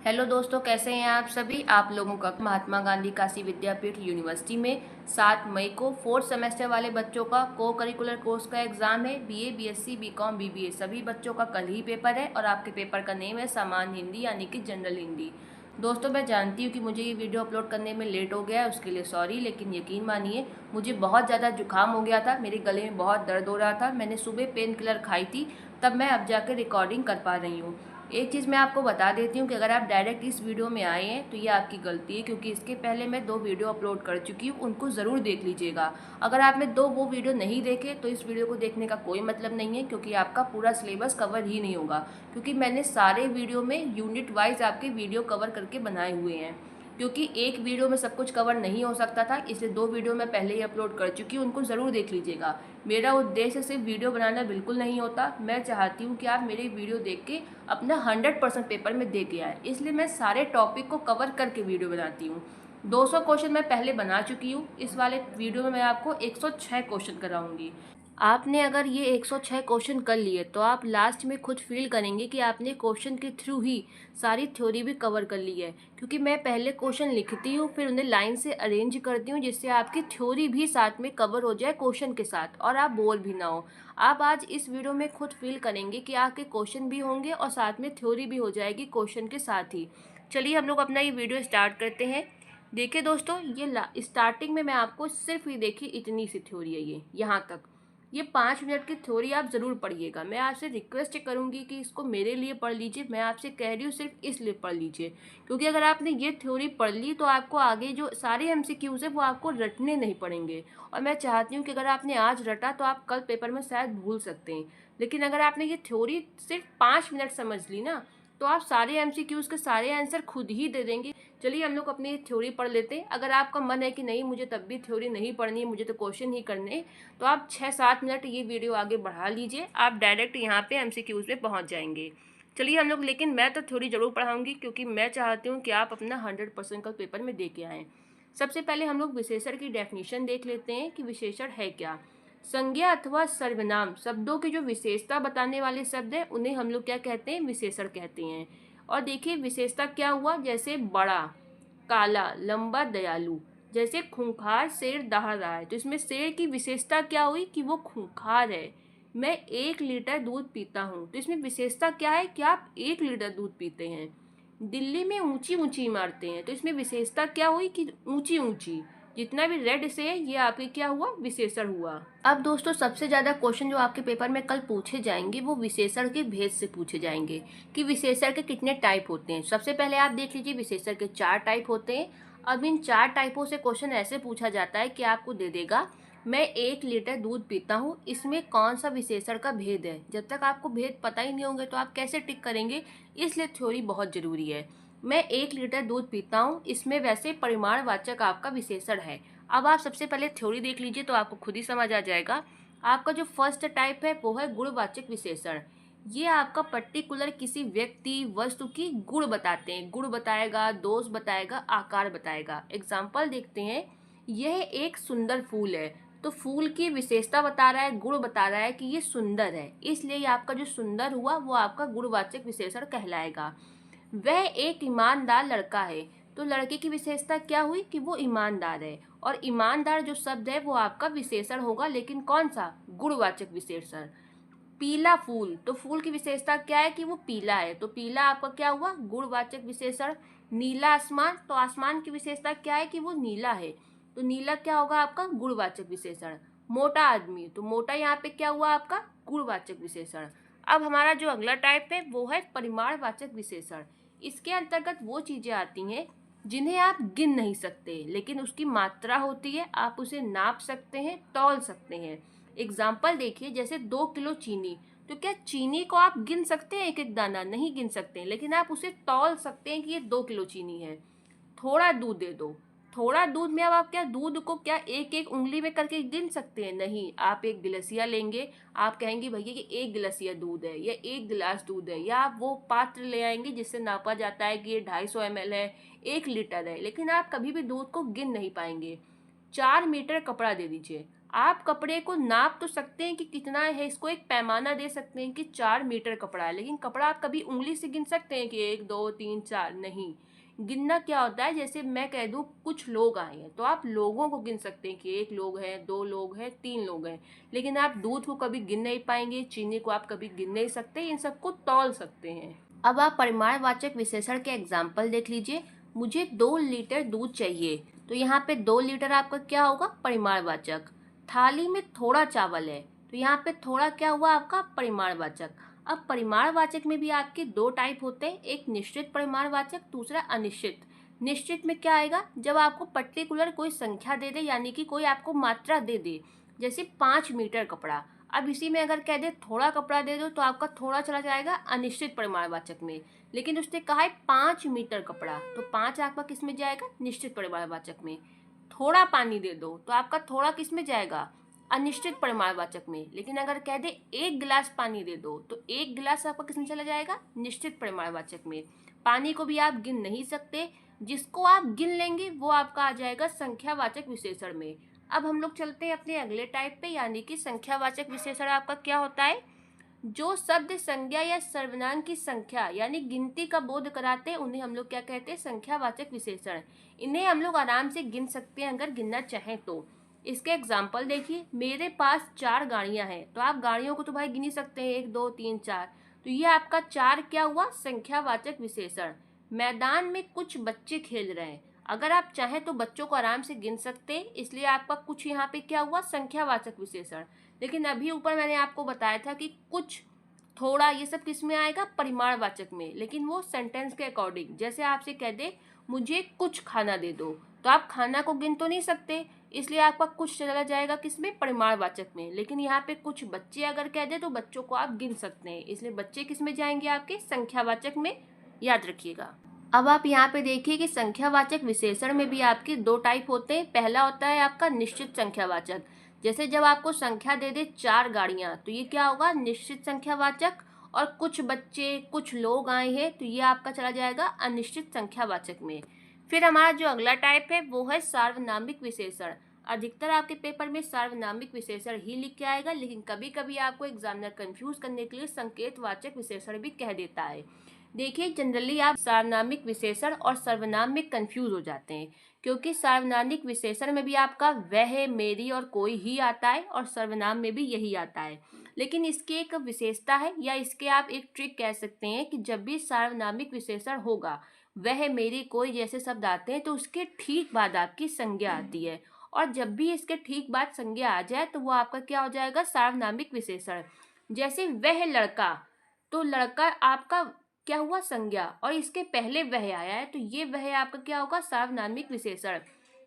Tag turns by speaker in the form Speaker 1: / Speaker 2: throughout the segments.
Speaker 1: Hello दोस्तों, कैसे हैं आप सभी। आप लोगों का महात्मा गांधी काशी विद्यापीठ यूनिवर्सिटी में 7 मई को 4th सेमेस्टर वाले बच्चों का को करिकुलर कोर्स का एग्ज़ाम है। बीए, बीएससी, बीकॉम, बीबीए सभी बच्चों का कल ही पेपर है और आपके पेपर का नेम है सामान्य हिंदी यानी कि जनरल हिंदी। दोस्तों, मैं जानती हूँ कि मुझे ये वीडियो अपलोड करने में लेट हो गया है, उसके लिए सॉरी। लेकिन यकीन मानिए, मुझे बहुत ज़्यादा जुकाम हो गया था, मेरे गले में बहुत दर्द हो रहा था। मैंने सुबह पेन किलर खाई थी, तब मैं अब जाकर रिकॉर्डिंग कर पा रही हूँ। एक चीज़ मैं आपको बता देती हूँ कि अगर आप डायरेक्ट इस वीडियो में आए हैं तो ये आपकी गलती है, क्योंकि इसके पहले मैं 2 वीडियो अपलोड कर चुकी हूँ, उनको ज़रूर देख लीजिएगा। अगर आपने वो वीडियो नहीं देखे तो इस वीडियो को देखने का कोई मतलब नहीं है, क्योंकि आपका पूरा सिलेबस कवर ही नहीं होगा। क्योंकि मैंने सारे वीडियो में यूनिट वाइज आपके वीडियो कवर करके बनाए हुए हैं, क्योंकि एक वीडियो में सब कुछ कवर नहीं हो सकता था, इसलिए 2 वीडियो मैं पहले ही अपलोड कर चुकी हूँ, उनको ज़रूर देख लीजिएगा। मेरा उद्देश्य सिर्फ वीडियो बनाना बिल्कुल नहीं होता, मैं चाहती हूँ कि आप मेरे वीडियो देख के अपना 100% पेपर में दे के आए, इसलिए मैं सारे टॉपिक को कवर करके वीडियो बनाती हूँ। 200 क्वेश्चन मैं पहले बना चुकी हूँ, इस वाले वीडियो में मैं आपको 106 क्वेश्चन कराऊंगी। आपने अगर ये 106 क्वेश्चन कर लिए तो आप लास्ट में खुद फील करेंगे कि आपने क्वेश्चन के थ्रू ही सारी थ्योरी भी कवर कर ली है, क्योंकि मैं पहले क्वेश्चन लिखती हूँ, फिर उन्हें लाइन से अरेंज करती हूँ, जिससे आपकी थ्योरी भी साथ में कवर हो जाए क्वेश्चन के साथ और आप बोर भी ना हो। आप आज इस वीडियो में खुद फील करेंगे कि आपके क्वेश्चन भी होंगे और साथ में थ्योरी भी हो जाएगी क्वेश्चन के साथ ही। चलिए हम लोग अपना ये वीडियो स्टार्ट करते हैं। देखिए दोस्तों, ये स्टार्टिंग में मैं आपको सिर्फ ये देखिए इतनी सी थ्योरी है, ये यहाँ तक। ये 5 मिनट की थ्योरी आप ज़रूर पढ़िएगा। मैं आपसे रिक्वेस्ट करूँगी कि इसको मेरे लिए पढ़ लीजिए। मैं आपसे कह रही हूँ सिर्फ इसलिए पढ़ लीजिए, क्योंकि अगर आपने ये थ्योरी पढ़ ली तो आपको आगे जो सारे एमसीक्यूज़ है वो आपको रटने नहीं पड़ेंगे। और मैं चाहती हूँ कि अगर आपने आज रटा तो आप कल पेपर में शायद भूल सकते हैं। लेकिन अगर आपने ये थ्योरी सिर्फ 5 मिनट समझ ली ना, तो आप सारे एमसीक्यूज़ के सारे आंसर खुद ही दे देंगे। चलिए हम लोग अपनी थ्योरी पढ़ लेते हैं। अगर आपका मन है कि नहीं मुझे तब भी थ्योरी नहीं पढ़नी है, मुझे तो क्वेश्चन ही करने हैं, तो आप 6-7 मिनट ये वीडियो आगे बढ़ा लीजिए, आप डायरेक्ट यहाँ पे एमसीक्यूज़ में पहुँच जाएंगे। चलिए हम लोग, लेकिन मैं तो थ्योरी ज़रूर पढ़ाऊँगी, क्योंकि मैं चाहती हूँ कि आप अपना 100% का पेपर में दे के आएँ। सबसे पहले हम लोग विशेषण की डेफिनेशन देख लेते हैं कि विशेषण है क्या। संज्ञा अथवा सर्वनाम शब्दों की जो विशेषता बताने वाले शब्द हैं उन्हें हम लोग क्या कहते हैं, विशेषण कहते हैं। और देखिए विशेषता क्या हुआ, जैसे बड़ा, काला, लंबा, दयालु। जैसे खूंखार शेर दहाड़ रहा है, तो इसमें शेर की विशेषता क्या हुई कि वो खूंखार है। मैं 1 लीटर दूध पीता हूँ, तो इसमें विशेषता क्या है कि आप 1 लीटर दूध पीते हैं। दिल्ली में ऊंची ऊंची इमारतें हैं, तो इसमें विशेषता क्या हुई कि ऊंची ऊंची। जितना भी रेड से है ये आपके क्या हुआ, विशेषण हुआ। अब दोस्तों, सबसे ज़्यादा क्वेश्चन जो आपके पेपर में कल पूछे जाएंगे वो विशेषण के भेद से पूछे जाएंगे कि विशेषण के कितने टाइप होते हैं। सबसे पहले आप देख लीजिए, विशेषण के 4 टाइप होते हैं। अब इन 4 टाइपों से क्वेश्चन ऐसे पूछा जाता है कि आपको दे देगा मैं 1 लीटर दूध पीता हूँ, इसमें कौन सा विशेषण का भेद है। जब तक आपको भेद पता ही नहीं होंगे तो आप कैसे टिक करेंगे, इसलिए थ्योरी बहुत ज़रूरी है। मैं 1 लीटर दूध पीता हूँ, इसमें वैसे परिमाणवाचक आपका विशेषण है। अब आप सबसे पहले थ्योरी देख लीजिए तो आपको खुद ही समझ आ जाएगा। आपका जो फर्स्ट टाइप है वो है गुणवाचक विशेषण। ये आपका पर्टिकुलर किसी व्यक्ति वस्तु की गुण बताते हैं, गुण बताएगा, दोष बताएगा, आकार बताएगा। एग्जाम्पल देखते हैं, यह एक सुंदर फूल है, तो फूल की विशेषता बता रहा है, गुण बता रहा है कि ये सुंदर है, इसलिए ये आपका जो सुंदर हुआ वो आपका गुणवाचक विशेषण कहलाएगा। वह एक ईमानदार लड़का है, तो लड़के की विशेषता क्या हुई कि वो ईमानदार है, और ईमानदार जो शब्द है वो आपका विशेषण होगा, लेकिन कौन सा, गुणवाचक विशेषण। पीला फूल, तो फूल की विशेषता क्या है कि वो पीला है, तो पीला आपका क्या हुआ, गुणवाचक विशेषण। नीला आसमान, तो आसमान की विशेषता क्या है कि वो नीला है, तो नीला क्या होगा आपका, गुणवाचक विशेषण। मोटा आदमी, तो मोटा यहाँ पे क्या हुआ आपका, गुणवाचक विशेषण। अब हमारा जो अगला टाइप है वो है परिमाणवाचक विशेषण। इसके अंतर्गत वो चीजें आती हैं जिन्हें आप गिन नहीं सकते, लेकिन उसकी मात्रा होती है, आप उसे नाप सकते हैं, तौल सकते हैं। एग्जाम्पल देखिए, जैसे 2 किलो चीनी, तो क्या चीनी को आप गिन सकते हैं, एक एक दाना नहीं गिन सकते हैं, लेकिन आप उसे तौल सकते हैं कि ये 2 किलो चीनी है। थोड़ा दूध दे दो, थोड़ा दूध में अब आप क्या दूध को क्या एक एक उंगली में करके गिन सकते हैं, नहीं। आप एक गिलसिया लेंगे, आप कहेंगे भैया कि 1 गिलसिया दूध है या 1 गिलास दूध है, या आप वो पात्र ले आएंगे जिससे नापा जाता है कि ये 250 ml है, 1 लीटर है, लेकिन आप कभी भी दूध को गिन नहीं पाएंगे। 4 मीटर कपड़ा दे दीजिए, आप कपड़े को नाप तो सकते हैं कि कितना है, इसको एक पैमाना दे सकते हैं कि 4 मीटर कपड़ा है, लेकिन कपड़ा आप कभी उंगली से गिन सकते हैं कि 1 2 3 4? नहीं। गिनना क्या होता है, जैसे मैं कह दूं कुछ लोग आए हैं तो आप लोगों को गिन सकते हैं कि 1 लोग हैं, 2 लोग हैं, 3 लोग हैं, लेकिन आप दूध को कभी गिन नहीं पाएंगे, चीनी को आप कभी गिन नहीं सकते, इन सबको तौल सकते हैं। अब आप परिमाणवाचक विशेषण के एग्जाम्पल देख लीजिए। मुझे 2 लीटर दूध चाहिए, तो यहाँ पे 2 लीटर आपका क्या होगा, परिमाणवाचक। थाली में थोड़ा चावल है, तो यहाँ पे थोड़ा क्या हुआ आपका, परिमाणवाचक। अब परिमाणवाचक में भी आपके 2 टाइप होते हैं, एक निश्चित परिमाणवाचक, दूसरा अनिश्चित। निश्चित में क्या आएगा, जब आपको पर्टिकुलर कोई संख्या दे दे, यानी कि कोई आपको मात्रा दे दे, जैसे 5 मीटर कपड़ा। अब इसी में अगर कह दे थोड़ा कपड़ा दे दो, तो आपका थोड़ा चला जाएगा अनिश्चित परिमाणवाचक में। लेकिन उसने कहा है 5 मीटर कपड़ा, तो 5 आपका किस में जाएगा, निश्चित परिमाणवाचक में। थोड़ा पानी दे दो, तो आपका थोड़ा किस में जाएगा, अनिश्चित परिमाणवाचक में। लेकिन अगर कह दे 1 गिलास पानी दे दो, तो 1 गिलास आपका किस में चला जाएगा, निश्चित परिमाणवाचक में। पानी को भी आप गिन नहीं सकते, जिसको आप गिन लेंगे वो आपका आ जाएगा संख्यावाचक विशेषण में। अब हम लोग चलते हैं अपने अगले टाइप पे, यानी कि संख्यावाचक विशेषण आपका क्या होता है, जो शब्द संज्ञा या सर्वनाम की संख्या यानी गिनती का बोध कराते हैं, उन्हें हम लोग क्या कहते हैं, संख्यावाचक विशेषण। इन्हें हम लोग आराम से गिन सकते हैं अगर गिनना चाहें तो। इसके एग्जाम्पल देखिए, मेरे पास 4 गाड़ियां हैं, तो आप गाड़ियों को तो भाई गिन ही सकते हैं, 1 2 3 4। तो ये आपका 4 क्या हुआ, संख्यावाचक विशेषण। मैदान में कुछ बच्चे खेल रहे हैं, अगर आप चाहें तो बच्चों को आराम से गिन सकते हैं, इसलिए आपका कुछ यहाँ पे क्या हुआ, संख्यावाचक विशेषण। लेकिन अभी ऊपर मैंने आपको बताया था कि कुछ, थोड़ा, ये सब किस में आएगा, परिमाणवाचक में, लेकिन वो सेंटेंस के अकॉर्डिंग। जैसे आपसे कह दे मुझे कुछ खाना दे दो, तो आप खाना को गिन तो नहीं सकते, इसलिए आपका कुछ चला जाएगा किसमें, परिमाणवाचक में। लेकिन यहाँ पे कुछ बच्चे अगर कह दे तो बच्चों को आप गिन सकते हैं, इसलिए बच्चे किस में जाएंगे, आपके संख्यावाचक में, याद रखिएगा। अब आप यहाँ पे देखिए कि संख्यावाचक विशेषण में भी आपके 2 टाइप होते हैं। पहला होता है आपका निश्चित संख्यावाचक, जैसे जब आपको संख्या दे दे 4 गाड़ियां, तो ये क्या होगा, निश्चित संख्यावाचक। और कुछ बच्चे, कुछ लोग आए हैं, तो ये आपका चला जाएगा अनिश्चित संख्यावाचक में। फिर हमारा जो अगला टाइप है वो है सार्वनामिक विशेषण। अधिकतर आपके पेपर में सार्वनामिक विशेषण ही लिख के आएगा, लेकिन कभी कभी आपको एग्जामिनर कंफ्यूज करने के लिए संकेतवाचक विशेषण भी कह देता है। देखिए, जनरली आप सार्वनामिक विशेषण और सर्वनाम में कंफ्यूज हो जाते हैं, क्योंकि सार्वनामिक विशेषण में भी आपका वह, मेरी और कोई ही आता है, और सर्वनाम में भी यही आता है। लेकिन इसकी एक विशेषता है, या इसके आप एक ट्रिक कह सकते हैं, कि जब भी सार्वनामिक विशेषण होगा, वह, मेरी, कोई जैसे शब्द आते हैं, तो उसके ठीक बाद आपकी संज्ञा आती है। और जब भी इसके ठीक बाद संज्ञा आ जाए, तो वो आपका क्या हो जाएगा, सार्वनामिक विशेषण। जैसे वह लड़का, तो लड़का आपका क्या हुआ, संज्ञा, और इसके पहले वह आया है, तो ये वह आपका क्या होगा, सार्वनामिक विशेषण।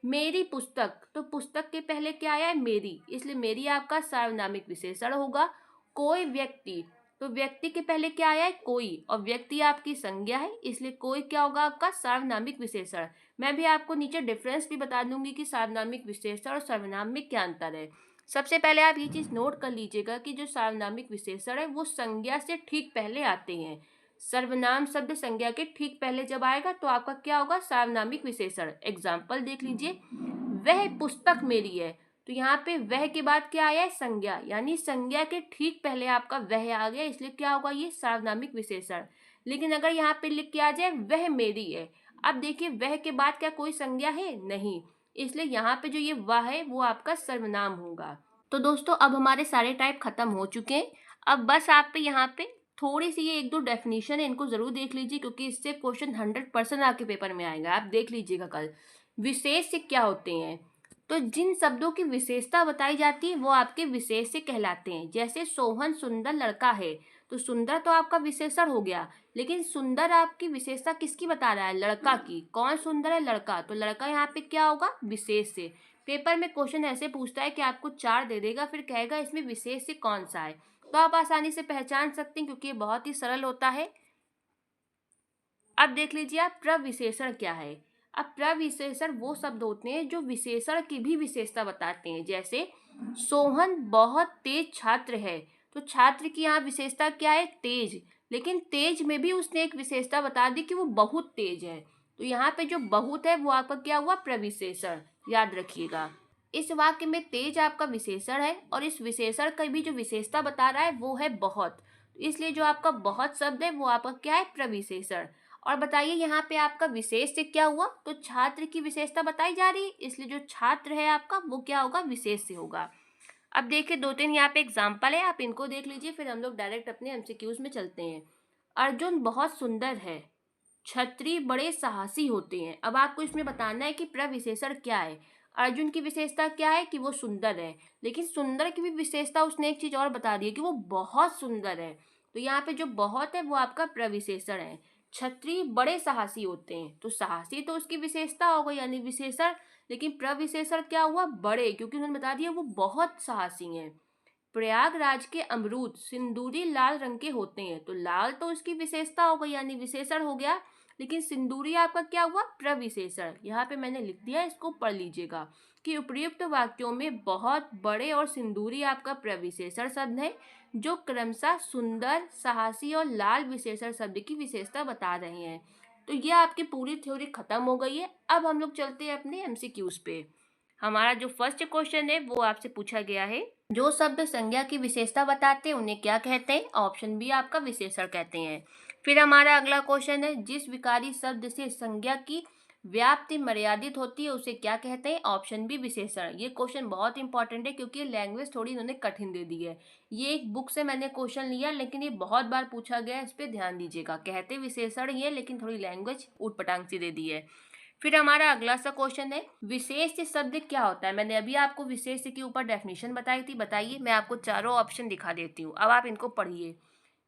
Speaker 1: मेरी पुस्तक, तो पुस्तक के पहले क्या आया है, मेरी, इसलिए मेरी आपका सार्वनामिक विशेषण होगा। कोई व्यक्ति, तो व्यक्ति के पहले क्या आया है, कोई, और व्यक्ति आपकी संज्ञा है, इसलिए कोई क्या होगा, आपका सार्वनामिक विशेषण। मैं भी आपको नीचे डिफरेंस भी बता दूंगी कि सार्वनामिक विशेषण और सर्वनाम में क्या अंतर है। सबसे पहले आप ये चीज नोट कर लीजिएगा कि जो सार्वनामिक विशेषण है वो संज्ञा से ठीक पहले आते हैं। सर्वनाम शब्द संज्ञा के ठीक पहले जब आएगा, तो आपका क्या होगा, सार्वनामिक विशेषण। एग्जाम्पल देख लीजिए, वह पुस्तक मेरी है, तो यहाँ पे वह के बाद क्या आया है, संज्ञा, यानी संज्ञा के ठीक पहले आपका वह आ गया, इसलिए क्या होगा, ये सार्वनामिक विशेषण। लेकिन अगर यहाँ पे लिख के आ जाए वह मेरी है, अब देखिए वह के बाद क्या कोई संज्ञा है, नहीं, इसलिए यहाँ पे जो ये वह है वो आपका सर्वनाम होगा। तो दोस्तों, अब हमारे सारे टाइप खत्म हो चुके हैं। अब बस आप पे यहाँ पे थोड़ी सी ये 1 2 डेफिनेशन है, इनको जरूर देख लीजिए, क्योंकि इससे क्वेश्चन 100% आपके पेपर में आएगा, आप देख लीजिएगा कल। विशेष से क्या होते हैं, तो जिन शब्दों की विशेषता बताई जाती है वो आपके विशेष से कहलाते हैं। जैसे सोहन सुंदर लड़का है, तो सुंदर तो आपका विशेषण हो गया, लेकिन सुंदर आपकी विशेषता किसकी बता रहा है, लड़का की। कौन सुंदर है, लड़का, तो लड़का यहाँ पे क्या होगा, विशेष से। पेपर में क्वेश्चन ऐसे पूछता है कि आपको 4 दे देगा, फिर कहेगा इसमें विशेष से कौन सा है, तो आप आसानी से पहचान सकते हैं, क्योंकि ये बहुत ही सरल होता है। अब देख लीजिए आप, प्रविशेषण क्या है। अब प्रविशेषण वो शब्द होते हैं जो विशेषण की भी विशेषता बताते हैं। जैसे सोहन बहुत तेज छात्र है, तो छात्र की यहाँ विशेषता क्या है, तेज, लेकिन तेज में भी उसने एक विशेषता बता दी कि वो बहुत तेज है, तो यहाँ पे जो बहुत है वो आपका क्या हुआ, प्रविशेषण, याद रखिएगा। इस वाक्य में तेज आपका विशेषण है और इस विशेषण का भी जो विशेषता बता रहा है वो है बहुत, इसलिए जो आपका बहुत शब्द है वो आपका क्या है, प्रविशेषण। और बताइए यहाँ पे आपका विशेष से क्या हुआ, तो छात्र की विशेषता बताई जा रही है, इसलिए जो छात्र है आपका वो क्या होगा, विशेष से होगा। अब देखिए 2-3 यहाँ पे एग्जाम्पल है, आप इनको देख लीजिए, फिर हम लोग डायरेक्ट अपने एमसीक्यूज में चलते हैं। अर्जुन बहुत सुंदर है, क्षत्रिय बड़े साहसी होते हैं। अब आपको इसमें बताना है कि प्रविशेषण क्या है। अर्जुन की विशेषता क्या है कि वो सुंदर है, लेकिन सुंदर की भी विशेषता उसने एक चीज और बता दी है कि वो बहुत सुंदर है। तो यहाँ पे जो बहुत है वो आपका प्रविशेषण है। क्षत्रिय बड़े साहसी होते हैं, तो साहसी तो उसकी विशेषता हो गई यानी विशेषण, लेकिन प्रविशेषण क्या हुआ, बड़े, क्योंकि उन्होंने बता दिया वो बहुत साहसी हैं। प्रयागराज के अमरूद सिंदूरी लाल रंग के होते हैं, तो लाल तो उसकी विशेषता हो गई यानी विशेषण हो गया, लेकिन सिंदूरी आपका क्या हुआ, प्रविशेषण। यहाँ पे मैंने लिख दिया, इसको पढ़ लीजिएगा कि उपयुक्त वाक्यों में बहुत, बड़े और सिंदूरी आपका प्रविशेषण शब्द है, जो क्रमशः सुंदर, साहसी और लाल विशेषण शब्द की विशेषता बता रहे हैं। तो ये आपकी पूरी थ्योरी खत्म हो गई है। अब हम लोग चलते हैं अपने एमसीक्यूज पे। हमारा जो फर्स्ट क्वेश्चन है वो आपसे पूछा गया है, जो शब्द संज्ञा की विशेषता बताते हैं उन्हें क्या कहते हैं, ऑप्शन बी आपका विशेषण कहते हैं। फिर हमारा अगला क्वेश्चन है, जिस विकारी शब्द से संज्ञा की व्याप्ति मर्यादित होती है उसे क्या कहते हैं, ऑप्शन बी विशेषण। ये क्वेश्चन बहुत इंपॉर्टेंट है क्योंकि लैंग्वेज थोड़ी इन्होंने कठिन दे दी है। ये एक बुक से मैंने क्वेश्चन लिया, लेकिन ये बहुत बार पूछा गया है, इस पर ध्यान दीजिएगा। कहते विशेषण ये, लेकिन थोड़ी लैंग्वेज ऊटपटांग सी दे दी है। फिर हमारा अगला सा क्वेश्चन है, विशेष शब्द क्या होता है। मैंने अभी आपको विशेष के ऊपर डेफिनेशन बताई थी, बताइए। मैं आपको चारों ऑप्शन दिखा देती हूँ, अब आप इनको पढ़िए।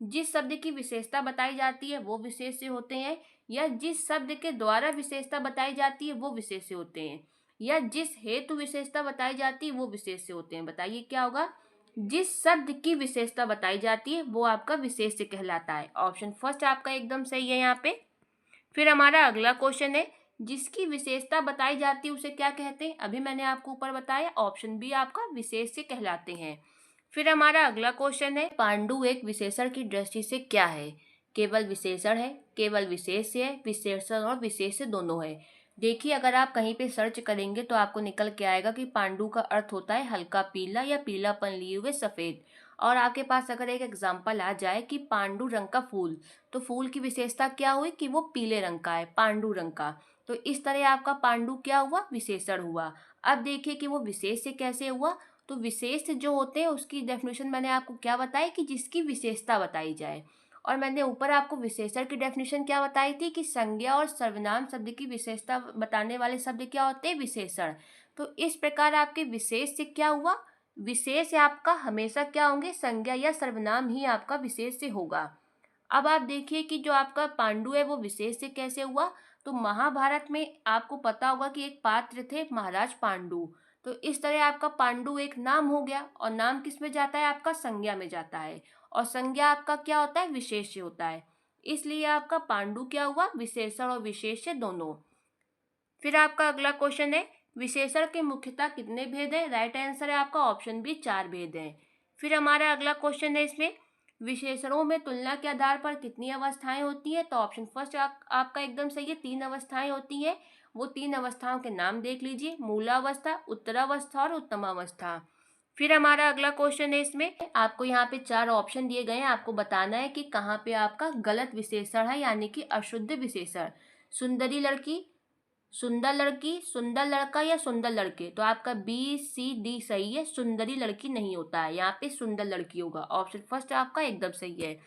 Speaker 1: जिस शब्द की विशेषता बताई जाती है वो विशेष से होते हैं, या जिस शब्द के द्वारा विशेषता बताई जाती है वो विशेष से होते हैं, या जिस हेतु विशेषता बताई जाती है वो विशेष से होते हैं। बताइए क्या होगा, जिस शब्द की विशेषता बताई जाती है वो आपका विशेष से कहलाता है। ऑप्शन फर्स्ट आपका एकदम सही है यहाँ पे। फिर हमारा अगला क्वेश्चन है, जिसकी विशेषता बताई जाती है उसे क्या कहते हैं। अभी मैंने आपको ऊपर बताया, ऑप्शन बी आपका विशेष से कहलाते हैं। फिर हमारा अगला क्वेश्चन है, पांडु एक विशेषण की दृष्टि से क्या है। केवल विशेषण है, केवल विशेष से है, विशेषण और विशेष से दोनों है। देखिए अगर आप कहीं पे सर्च करेंगे तो आपको निकल के आएगा कि पांडु का अर्थ होता है हल्का पीला या पीलापन लिए हुए सफेद। और आपके पास अगर एक एग्जाम्पल आ जाए कि पांडु रंग का फूल, तो फूल की विशेषता क्या हुई कि वो पीले रंग का है, पांडु रंग का। तो इस तरह आपका पांडु क्या हुआ, विशेषण हुआ। अब देखिए कि वो विशेष से कैसे हुआ। तो विशेष जो होते हैं उसकी डेफिनेशन मैंने आपको क्या बताई कि जिसकी विशेषता बताई जाए। और मैंने ऊपर आपको विशेषण की डेफिनेशन क्या बताई थी कि संज्ञा और सर्वनाम शब्द की विशेषता बताने वाले शब्द क्या होते हैं, विशेषण। तो इस प्रकार आपके विशेष से क्या हुआ, विशेष आपका हमेशा क्या होंगे, संज्ञा या सर्वनाम ही आपका विशेष से होगा। अब आप देखिए कि जो आपका पांडु है वो विशेष से कैसे हुआ। तो महाभारत में आपको पता होगा कि एक पात्र थे महाराज पांडु। तो इस तरह आपका पांडु एक नाम हो गया, और नाम किस में जाता है, आपका संज्ञा में जाता है, और संज्ञा आपका क्या होता है, विशेष से होता है। इसलिए आपका पांडु क्या हुआ, विशेषण और विशेष से दोनों। फिर आपका अगला क्वेश्चन है, विशेषण के मुख्यतः कितने भेद हैं। राइट आंसर है आपका ऑप्शन बी, 4 भेद हैं। फिर हमारा अगला क्वेश्चन है, इसमें विशेषणों में तुलना के आधार पर कितनी अवस्थाएं होती हैं। तो ऑप्शन फर्स्ट आपका एकदम सही है, 3 अवस्थाएं होती हैं। वो 3 अवस्थाओं के नाम देख लीजिए, मूलावस्था, उत्तरावस्था और उत्तमावस्था। फिर हमारा अगला क्वेश्चन है, इसमें आपको यहाँ पे 4 ऑप्शन दिए गए हैं, आपको बताना है कि कहाँ पे आपका गलत विशेषण है यानी कि अशुद्ध विशेषण। सुंदरी लड़की, सुंदर लड़की, सुंदर लड़का या सुंदर लड़के। तो आपका बी सी डी सही है, सुंदरी लड़की नहीं होता है, यहाँ पे सुंदर लड़की होगा। ऑप्शन फर्स्ट आपका एकदम सही है।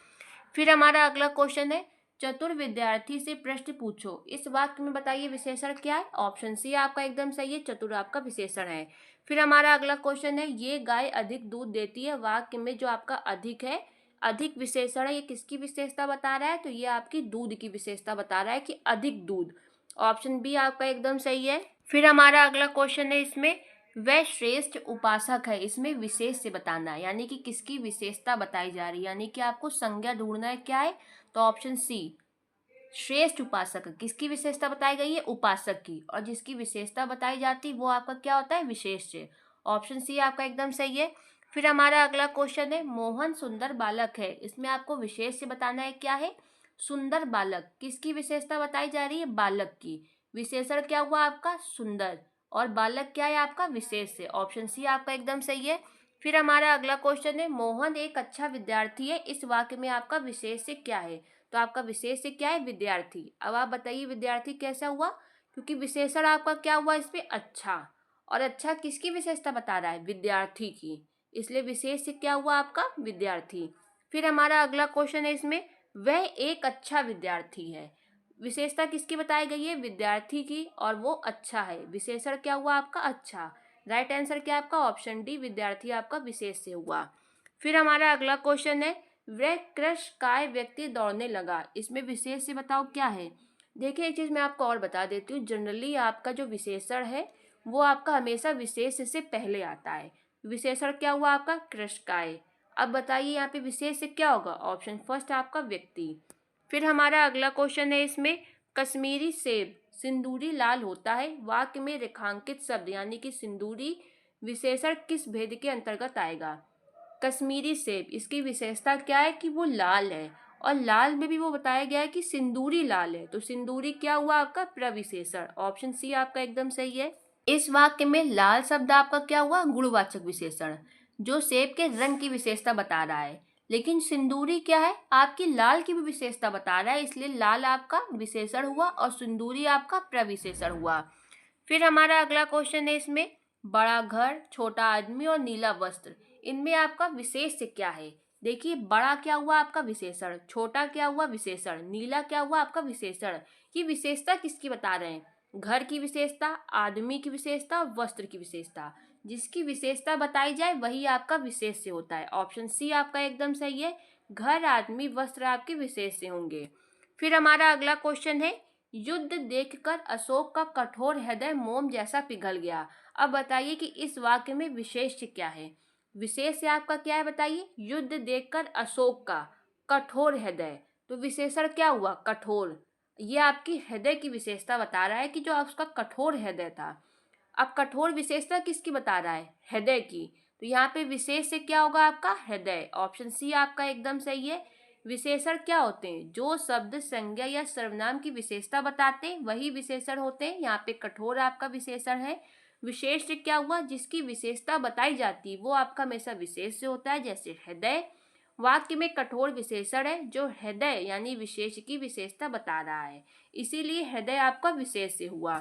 Speaker 1: फिर हमारा अगला क्वेश्चन है, चतुर विद्यार्थी से प्रश्न पूछो, इस वाक्य में बताइए विशेषण क्या है। ऑप्शन सी आपका एकदम सही है, चतुर आपका विशेषण है। फिर हमारा अगला क्वेश्चन है, ये गाय अधिक दूध देती है। वाक्य में जो आपका अधिक है, अधिक विशेषण है, ये किसकी विशेषता बता रहा है, तो ये आपकी दूध की विशेषता बता रहा है कि अधिक दूध। ऑप्शन बी आपका एकदम सही है। फिर हमारा अगला क्वेश्चन है, इसमें वह श्रेष्ठ उपासक है, इसमें विशेष से बताना है यानी कि किसकी विशेषता बताई जा रही है, यानी कि आपको संज्ञा ढूंढना है क्या है। तो ऑप्शन सी, श्रेष्ठ उपासक, किसकी विशेषता बताई गई है, उपासक की, और जिसकी विशेषता बताई जाती वो आपका क्या होता है, विशेष से। ऑप्शन सी आपका एकदम सही है। फिर हमारा अगला क्वेश्चन है, मोहन सुंदर बालक है, इसमें आपको विशेष से बताना है क्या है, सुंदर बालक, किसकी विशेषता बताई जा रही है, बालक की। विशेषण क्या हुआ आपका, सुंदर, और बालक क्या है आपका विशेष्य, ऑप्शन सी आपका एकदम सही है। फिर हमारा अगला क्वेश्चन है, मोहन एक अच्छा विद्यार्थी है, इस वाक्य में आपका विशेष्य क्या है? तो आपका विशेष्य क्या है? विद्यार्थी। अब आप बताइए विद्यार्थी कैसा हुआ, क्योंकि विशेषण आपका क्या हुआ इस पे? अच्छा। और अच्छा किसकी विशेषता बता रहा है? विद्यार्थी की, इसलिए विशेष्य क्या हुआ आपका? विद्यार्थी। फिर हमारा अगला क्वेश्चन है इसमें, वह एक अच्छा विद्यार्थी है, विशेषता किसकी बताई गई है? विद्यार्थी की, और वो अच्छा है, विशेषण क्या हुआ आपका? अच्छा। राइट आंसर क्या आपका? ऑप्शन डी, विद्यार्थी आपका विशेष्य हुआ। फिर हमारा अगला क्वेश्चन है, वह कृशकाय व्यक्ति दौड़ने लगा, इसमें विशेष्य बताओ क्या है? देखिए एक चीज मैं आपको और बता देती हूँ, जनरली आपका जो विशेषण है वो आपका हमेशा विशेष्य से पहले आता है। विशेषण क्या हुआ आपका? कृशकाय। अब बताइए यहाँ पे विशेष्य क्या होगा? ऑप्शन फर्स्ट आपका व्यक्ति। फिर हमारा अगला क्वेश्चन है इसमें, कश्मीरी सेब सिंदूरी लाल होता है, वाक्य में रेखांकित शब्द यानी कि सिंदूरी विशेषण किस भेद के अंतर्गत आएगा? कश्मीरी सेब, इसकी विशेषता क्या है? कि वो लाल है, और लाल में भी वो बताया गया है कि सिंदूरी लाल है, तो सिंदूरी क्या हुआ आपका? प्रविशेषण। ऑप्शन सी आपका एकदम सही है। इस वाक्य में लाल शब्द आपका क्या हुआ? गुणवाचक विशेषण, जो सेब के रंग की विशेषता बता रहा है। लेकिन सिंदूरी क्या है? आपकी लाल की भी विशेषता बता रहा है, इसलिए लाल आपका विशेषण हुआ और सिंदूरी आपका प्रविशेषण हुआ। फिर हमारा अगला क्वेश्चन है इसमें, बड़ा घर, छोटा आदमी और नीला वस्त्र, इनमें आपका विशेष्य क्या है? देखिए बड़ा क्या हुआ आपका? विशेषण। छोटा क्या हुआ? विशेषण। नीला क्या हुआ आपका? विशेषण। ये विशेषता किसकी बता रहे हैं? घर की विशेषता, आदमी की विशेषता और वस्त्र की विशेषता। जिसकी विशेषता बताई जाए वही आपका विशेष्य होता है। ऑप्शन सी आपका एकदम सही है। घर, आदमी, वस्त्र आपके विशेष्य होंगे। फिर हमारा अगला क्वेश्चन है, युद्ध देखकर अशोक का कठोर हृदय मोम जैसा पिघल गया। अब बताइए कि इस वाक्य में विशेष्य क्या है? विशेष्य आपका क्या है बताइए? युद्ध देखकर अशोक का कठोर हृदय, तो विशेषण क्या हुआ? कठोर। ये आपकी हृदय की विशेषता बता रहा है कि जो आपका कठोर हृदय था। अब कठोर विशेषता किसकी बता रहा है? हृदय की, तो यहाँ पे विशेष से क्या होगा आपका? हृदय। ऑप्शन सी आपका एकदम सही है। विशेषण क्या होते हैं? जो शब्द, संज्ञा या सर्वनाम की विशेषता बताते हैं वही विशेषण होते हैं। यहाँ पे कठोर आपका विशेषण है। विशेष से क्या हुआ? जिसकी विशेषता बताई जाती है वो आपका हमेशा विशेष से होता है, जैसे हृदय। वाक्य में कठोर विशेषण है जो हृदय यानी विशेष की विशेषता बता रहा है, इसीलिए हृदय आपका विशेष से हुआ।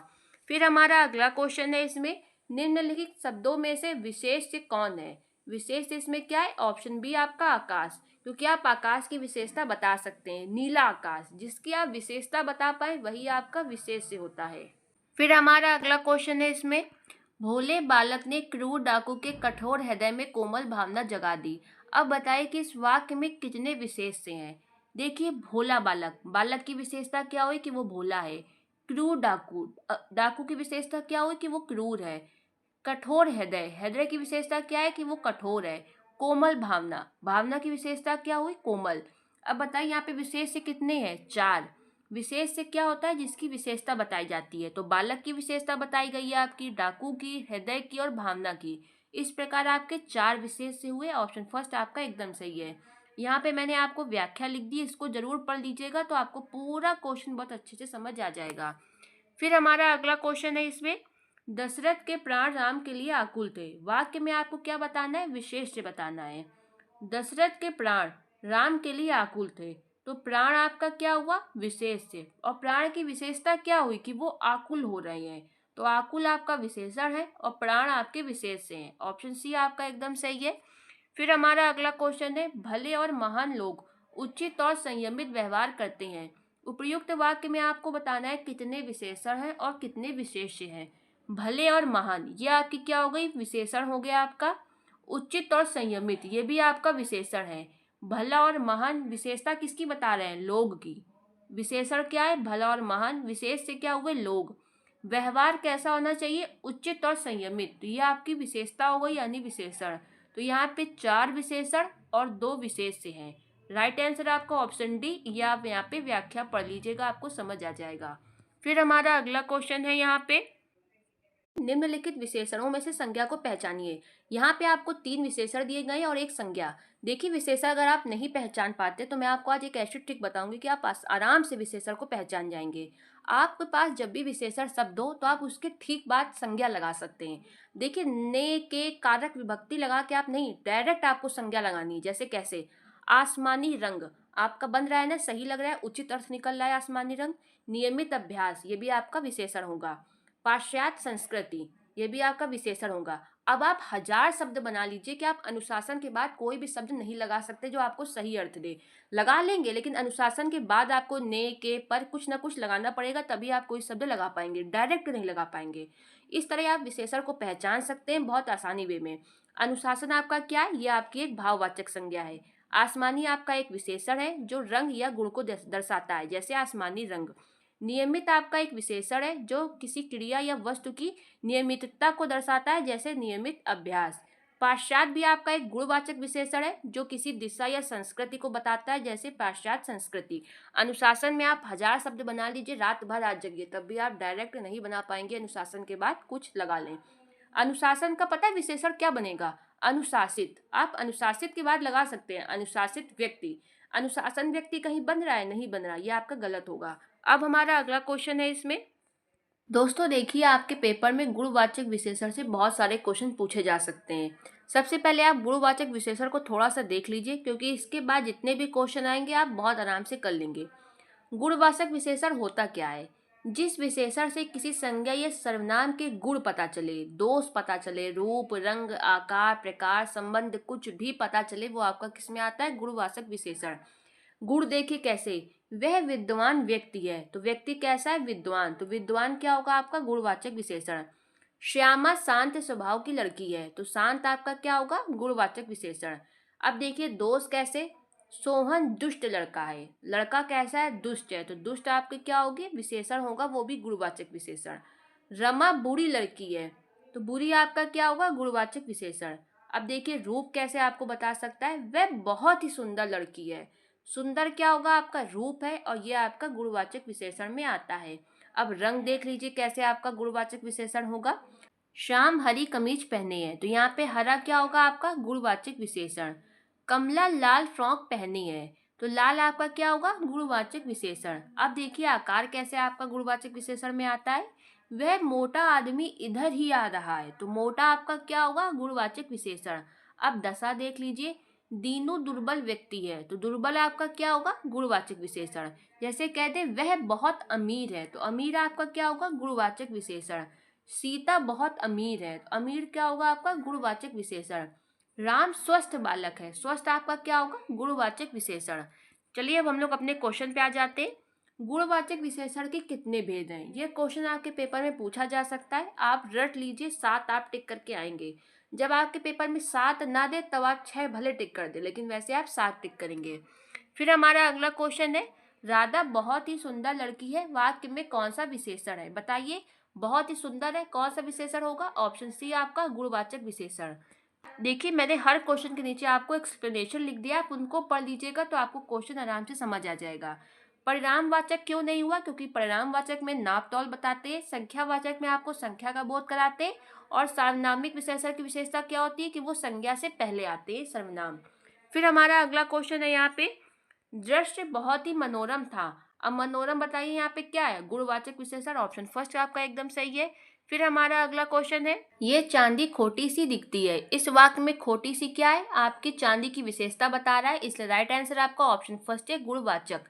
Speaker 1: फिर हमारा अगला क्वेश्चन है इसमें, निम्नलिखित शब्दों में से विशेष कौन है? विशेष इसमें क्या है? ऑप्शन बी आपका आकाश, क्योंकि आप आकाश की विशेषता बता सकते हैं। नीला आकाश, जिसकी आप विशेषता बता पाए वही आपका विशेष से होता है। फिर हमारा अगला क्वेश्चन है इसमें, भोले बालक ने क्रूर डाकू के कठोर हृदय में कोमल भावना जगा दी। अब बताइए कि इस वाक्य में कितने विशेष से हैं? देखिए भोला बालक, बालक की विशेषता क्या हुई? कि वो भोला है। क्रूर डाकू, डाकू की विशेषता क्या हुई? कि वो क्रूर है। कठोर हृदय, हृदय की विशेषता क्या है? कि वो कठोर है। कोमल भावना, भावना की विशेषता क्या हुई? कोमल। अब बताइए यहाँ पे विशेष से कितने हैं? 4। विशेष से क्या होता है? जिसकी विशेषता बताई जाती है, तो बालक की विशेषता बताई गई है आपकी, डाकू की, हृदय की और भावना की। इस प्रकार आपके 4 विशेष से हुए। ऑप्शन फर्स्ट आपका एकदम सही है। यहाँ पे मैंने आपको व्याख्या लिख दी, इसको जरूर पढ़ लीजिएगा तो आपको पूरा क्वेश्चन बहुत अच्छे से समझ आ जाएगा। फिर हमारा अगला क्वेश्चन है इसमें, दशरथ के प्राण राम के लिए आकुल थे, वाक्य में आपको क्या बताना है? विशेष से बताना है। दशरथ के प्राण राम के लिए आकुल थे, तो प्राण आपका क्या हुआ? विशेष से। और प्राण की विशेषता क्या हुई? कि वो आकुल हो रहे हैं, तो आकुल आपका विशेषण है और प्राण आपके विशेष से हैं। ऑप्शन सी आपका एकदम सही है। फिर हमारा अगला क्वेश्चन है, भले और महान लोग उचित और संयमित व्यवहार करते हैं। उपयुक्त वाक्य में आपको बताना है कितने विशेषण हैं और कितने विशेष्य हैं। भले और महान, ये आपकी क्या हो गई? विशेषण हो गया आपका। उचित और संयमित, ये भी आपका विशेषण है। भला और महान विशेषता किसकी बता रहे हैं? लोग की। विशेषण क्या है? भला और महान। विशेष से क्या हुए? लोग। व्यवहार कैसा होना चाहिए? उचित और संयमित, तो ये आपकी विशेषता हो गई यानी विशेषण। तो यहाँ पे 4 विशेषण और 2 विशेष से हैं। राइट आंसर आपका ऑप्शन डी। ये आप यहाँ पे व्याख्या पढ़ लीजिएगा, आपको समझ आ जाएगा। फिर हमारा अगला क्वेश्चन है यहाँ पे, निम्नलिखित विशेषणों में से संज्ञा को पहचानिए। यहाँ पे आपको 3 विशेषण दिए गए और एक संज्ञा। देखिए विशेषण अगर आप नहीं पहचान पाते तो मैं आपको आज एक ऐसी ट्रिक बताऊंगी कि आप आराम से विशेषण को पहचान जाएंगे। आपके पास जब भी विशेषण शब्द हो तो आप उसके ठीक बाद संज्ञा लगा सकते हैं। देखिए, ने के कारक विभक्ति लगा के आप नहीं, डायरेक्ट आपको संज्ञा लगानी है। जैसे कैसे? आसमानी रंग आपका बन रहा है ना, सही लग रहा है, उचित अर्थ निकल रहा है आसमानी रंग। नियमित अभ्यास, ये भी आपका विशेषण होगा। पाश्चात्य संस्कृति, ये भी आपका विशेषण होगा। अब आप 1000 शब्द बना लीजिए कि आप अनुशासन के बाद कोई भी शब्द नहीं लगा सकते जो आपको सही अर्थ दे। लगा लेंगे, लेकिन अनुशासन के बाद आपको ने के पर कुछ ना कुछ लगाना पड़ेगा, तभी आप कोई शब्द लगा पाएंगे, डायरेक्ट नहीं लगा पाएंगे। इस तरह आप विशेषण को पहचान सकते हैं बहुत आसानी वे में। अनुशासन आपका क्या है? ये आपकी एक भाववाचक संज्ञा है। आसमानी आपका एक विशेषण है जो रंग या गुण को दर्शाता है, जैसे आसमानी रंग। नियमित आपका एक विशेषण है जो किसी क्रिया या वस्तु की नियमितता को दर्शाता है, जैसे नियमित अभ्यास। पाश्चात्य भी आपका एक गुणवाचक विशेषण है जो किसी दिशा या संस्कृति को बताता है, जैसे पाश्चात्य संस्कृति। अनुशासन में आप 1000 शब्द बना लीजिए, रात भर आज जगिए, तब भी आप डायरेक्ट नहीं बना पाएंगे। अनुशासन के बाद कुछ लगा लें। अनुशासन का पता है विशेषण क्या बनेगा? अनुशासित। आप अनुशासित के बाद लगा सकते हैं अनुशासित व्यक्ति। अनुशासन व्यक्ति कहीं बन रहा है? नहीं बन रहा, ये आपका गलत होगा। अब हमारा अगला क्वेश्चन है इसमें। दोस्तों देखिए, आपके पेपर में गुणवाचक विशेषण से बहुत सारे क्वेश्चन पूछे जा सकते हैं। सबसे पहले आप गुणवाचक विशेषण को थोड़ा सा देख लीजिए, क्योंकि इसके बाद जितने भी क्वेश्चन आएंगे आप बहुत आराम से कर लेंगे। गुणवाचक विशेषण होता क्या है? जिस विशेषण से किसी संज्ञा या सर्वनाम के गुण पता चले, दोष पता चले, रूप, रंग, आकार, प्रकार, संबंध कुछ भी पता चले, वो आपका किसमें आता है? गुणवाचक विशेषण। गुण देखिए कैसे? वह विद्वान व्यक्ति है, तो व्यक्ति कैसा है? विद्वान। तो विद्वान क्या होगा? आपका गुणवाचक विशेषण। श्यामा शांत स्वभाव की लड़की है, तो शांत आपका क्या होगा? गुणवाचक विशेषण। अब देखिए दोष कैसे? सोहन दुष्ट लड़का है, लड़का कैसा है? दुष्ट है, तो दुष्ट आपके क्या होगी? विशेषण होगा, वो भी गुणवाचक विशेषण। रमा बुरी लड़की है, तो बुरी आपका क्या होगा? गुणवाचक विशेषण। अब देखिए रूप कैसे आपको बता सकता है? वह बहुत ही सुंदर लड़की है, सुंदर क्या होगा? आपका रूप है, और ये आपका गुणवाचक विशेषण में आता है। अब रंग देख लीजिए कैसे आपका गुणवाचक विशेषण होगा। श्याम हरी कमीज पहने हैं, तो यहाँ पे हरा क्या होगा? आपका गुणवाचक विशेषण। कमला लाल फ्रॉक पहनी है, तो लाल आपका क्या होगा? गुणवाचक विशेषण। अब देखिए आकार कैसे आपका गुणवाचक विशेषण में आता है। वह मोटा आदमी इधर ही आ रहा है, तो मोटा आपका क्या होगा? गुणवाचक विशेषण। अब दशा देख लीजिए। दीनू दुर्बल व्यक्ति है, तो दुर्बल आपका क्या होगा? गुणवाचक विशेषण। जैसे कहते वह बहुत अमीर है, तो अमीर आपका क्या होगा? गुणवाचक विशेषण। सीता बहुत अमीर है, तो अमीर क्या होगा? आपका गुणवाचक विशेषण। राम स्वस्थ बालक है, स्वस्थ आपका क्या होगा? गुणवाचक विशेषण। चलिए अब हम लोग अपने क्वेश्चन पे आ जाते हैं। गुणवाचक विशेषण के कितने भेद हैं? ये क्वेश्चन आपके पेपर में पूछा जा सकता है, आप रट लीजिए, 7 आप टिक करके आएंगे। जब आपके पेपर में 7 ना दे तब आप 6 भले टिक कर दे, लेकिन वैसे आप 7 टिक करेंगे। फिर हमारा अगला क्वेश्चन है, राधा बहुत ही सुंदर लड़की है, वाक्य में कौन सा विशेषण है? बताइए, बहुत ही सुंदर है, कौन सा विशेषण होगा? ऑप्शन सी आपका गुणवाचक विशेषण। देखिए मैंने हर क्वेश्चन के नीचे आपको एक्सप्लेनेशन लिख दिया, आप उनको पढ़ लीजिएगा तो आपको क्वेश्चन आराम से समझ आ जाएगा। परिणामवाचक क्यों नहीं हुआ? क्योंकि परिणामवाचक में नाप तौल बताते हैं, संख्यावाचक में आपको संख्या का बोध कराते हैं, और सार्वनामिक विशेषण की विशेषता क्या होती है कि वो संज्ञा से पहले आते हैं, सर्वनाम। फिर हमारा अगला क्वेश्चन है यहाँ पे, दृश्य बहुत ही मनोरम था। अब मनोरम बताइए यहाँ पे क्या है? गुणवाचक विशेषण। ऑप्शन फर्स्ट आपका एकदम सही है। फिर हमारा अगला क्वेश्चन है, ये चांदी खोटी सी दिखती है। इस वाक्य में खोटी सी क्या है? आपकी चांदी की विशेषता बता रहा है, इसलिए राइट आंसर आपका ऑप्शन फर्स्ट है, गुणवाचक।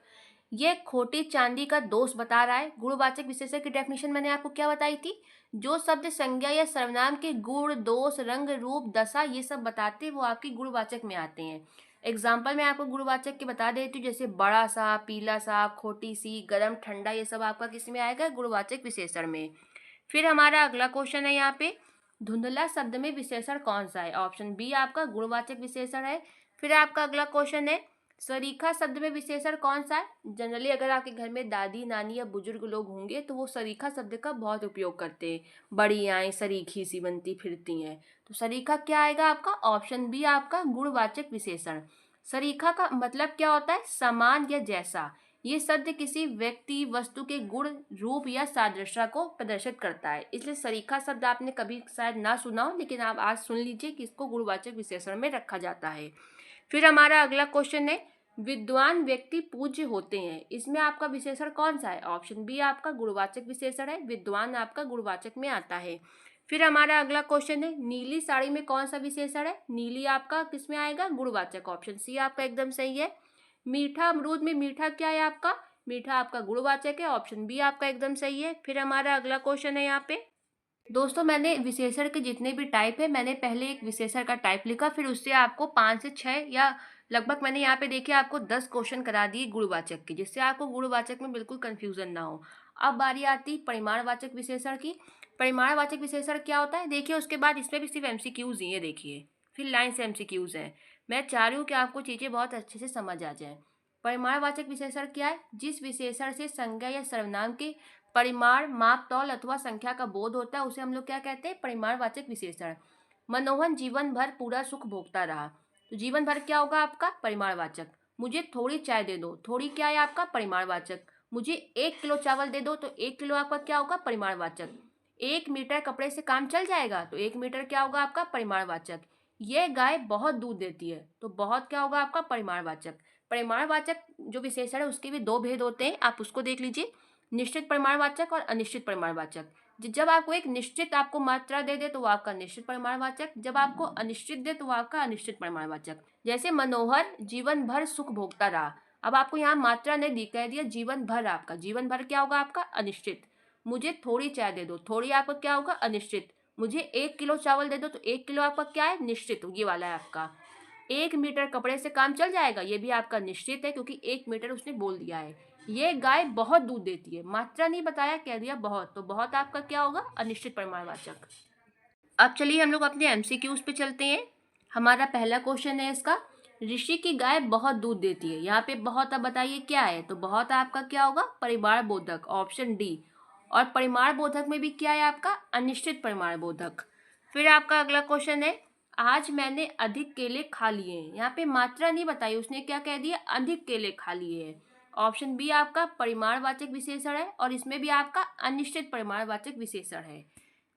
Speaker 1: ये खोटी चांदी का दोष बता रहा है। गुणवाचक विशेषण की डेफिनेशन मैंने आपको क्या बताई थी? जो शब्द संज्ञा या सर्वनाम के गुण, दोष, रंग, रूप, दशा ये सब बताते हैं, वो आपकी गुणवाचक में आते हैं। एग्जाम्पल मैं आपको गुणवाचक के बता देती हूँ, जैसे बड़ा सा, पीला सा, खोटी सी, गर्म, ठंडा, ये सब आपका किस में आएगा? गुणवाचक विशेषण में। फिर हमारा अगला क्वेश्चन है यहाँ पे, धुंधला शब्द में विशेषण कौन सा है? ऑप्शन बी आपका गुणवाचक विशेषण है। फिर आपका अगला क्वेश्चन है, सरीखा शब्द में विशेषण कौन सा है? जनरली अगर आपके घर में दादी, नानी या बुजुर्ग लोग होंगे तो वो सरीखा शब्द का बहुत उपयोग करते हैं। बड़ी आएँ सरीखी सी बनती फिरती हैं, तो सरीखा क्या आएगा आपका? ऑप्शन बी आपका गुणवाचक विशेषण। सरीखा का मतलब क्या होता है? समान या जैसा। ये शब्द किसी व्यक्ति, वस्तु के गुण, रूप या सादृश्य को प्रदर्शित करता है, इसलिए सरीखा शब्द आपने कभी शायद ना सुना हो, लेकिन आप आज सुन लीजिए कि इसको गुणवाचक विशेषण में रखा जाता है। फिर हमारा अगला क्वेश्चन है, विद्वान व्यक्ति पूज्य होते हैं, इसमें आपका विशेषण कौन सा है? ऑप्शन बी आपका गुणवाचक विशेषण है, विद्वान आपका गुणवाचक में आता है। फिर हमारा अगला क्वेश्चन है, नीली साड़ी में कौन सा विशेषण है? नीली आपका किस में आएगा? गुणवाचक। ऑप्शन सी आपका एकदम सही है। मीठा अमरूद में मीठा क्या है आपका? मीठा आपका गुणवाचक है। ऑप्शन बी आपका एकदम सही है। फिर हमारा अगला क्वेश्चन है यहाँ पे, दोस्तों मैंने विशेषण के जितने भी टाइप है, मैंने पहले एक विशेषण का टाइप लिखा, फिर उससे आपको 5 से 6 या लगभग मैंने यहाँ पे देखिए आपको 10 क्वेश्चन करा दिए गुणवाचक के, जिससे आपको गुणवाचक में बिल्कुल कंफ्यूजन ना हो। अब बारी आती परिमाणवाचक विशेषण की। परिमाणवाचक विशेषण क्या होता है? देखिए उसके बाद इसमें भी सिर्फ एमसीक्यूज ही है, देखिए फिर लाइन से एमसीक्यूज हैं। मैं चाह रही हूँ कि आपको चीज़ें बहुत अच्छे से समझ आ जाए। परिमाणवाचक विशेषण क्या है? जिस विशेषण से संज्ञा या सर्वनाम के परिमाण, माप, तौल अथवा संख्या का बोध होता है उसे हम लोग क्या कहते हैं? परिमाणवाचक विशेषण। मनोहर जीवन भर पूरा सुख भोगता रहा, तो जीवन भर क्या होगा आपका? परिमाणवाचक। मुझे थोड़ी चाय दे दो, थोड़ी क्या है आपका? परिमाणवाचक। मुझे 1 किलो चावल दे दो, तो 1 किलो आपका क्या होगा? परिमाणवाचक। 1 मीटर कपड़े से काम चल जाएगा, तो 1 मीटर क्या होगा आपका? परिमाणवाचक। यह गाय बहुत दूध देती है, तो बहुत क्या होगा आपका? परिमाणवाचक। परिमाणवाचक जो विशेषण है उसके भी दो भेद होते हैं, आप उसको देख लीजिए, निश्चित परिमाणवाचक और अनिश्चित परिमाणवाचक। जब आपको एक निश्चित आपको मात्रा दे दे तो वो आपका निश्चित परिमाणवाचक, जब आपको अनिश्चित दे तो वो आपका अनिश्चित परिमाणवाचक। जैसे मनोहर जीवन भर सुख भोगता रहा, अब आपको यहाँ मात्रा नहीं दी, कह दिया जीवन भर, आपका जीवन भर क्या होगा आपका? अनिश्चित। मुझे थोड़ी चाय दे दो, थोड़ी आपका क्या होगा? अनिश्चित। मुझे 1 किलो चावल दे दो, तो 1 किलो आपका क्या है? निश्चित, ये वाला है आपका। 1 मीटर कपड़े से काम चल जाएगा, ये भी आपका निश्चित है क्योंकि 1 मीटर उसने बोल दिया है। ये गाय बहुत दूध देती है, मात्रा नहीं बताया, कह दिया बहुत, तो बहुत आपका क्या होगा? अनिश्चित परिमाणवाचक। अब चलिए हम लोग अपने एमसीक्यूज पे चलते हैं। हमारा पहला क्वेश्चन है इसका, ऋषि की गाय बहुत दूध देती है, यहाँ पे बहुत, अब बताइए क्या है? तो बहुत आपका क्या होगा? परिमाण बोधक, ऑप्शन डी। और परिमाण बोधक में भी क्या है आपका? अनिश्चित परिमाण बोधक। फिर आपका अगला क्वेश्चन है, आज मैंने अधिक केले खा लिए हैं, यहाँ पे मात्रा नहीं बताई, उसने क्या कह दिया? अधिक केले खा लिए हैं। ऑप्शन बी आपका परिमाणवाचक विशेषण है और इसमें भी आपका अनिश्चित परिमाणवाचक विशेषण है।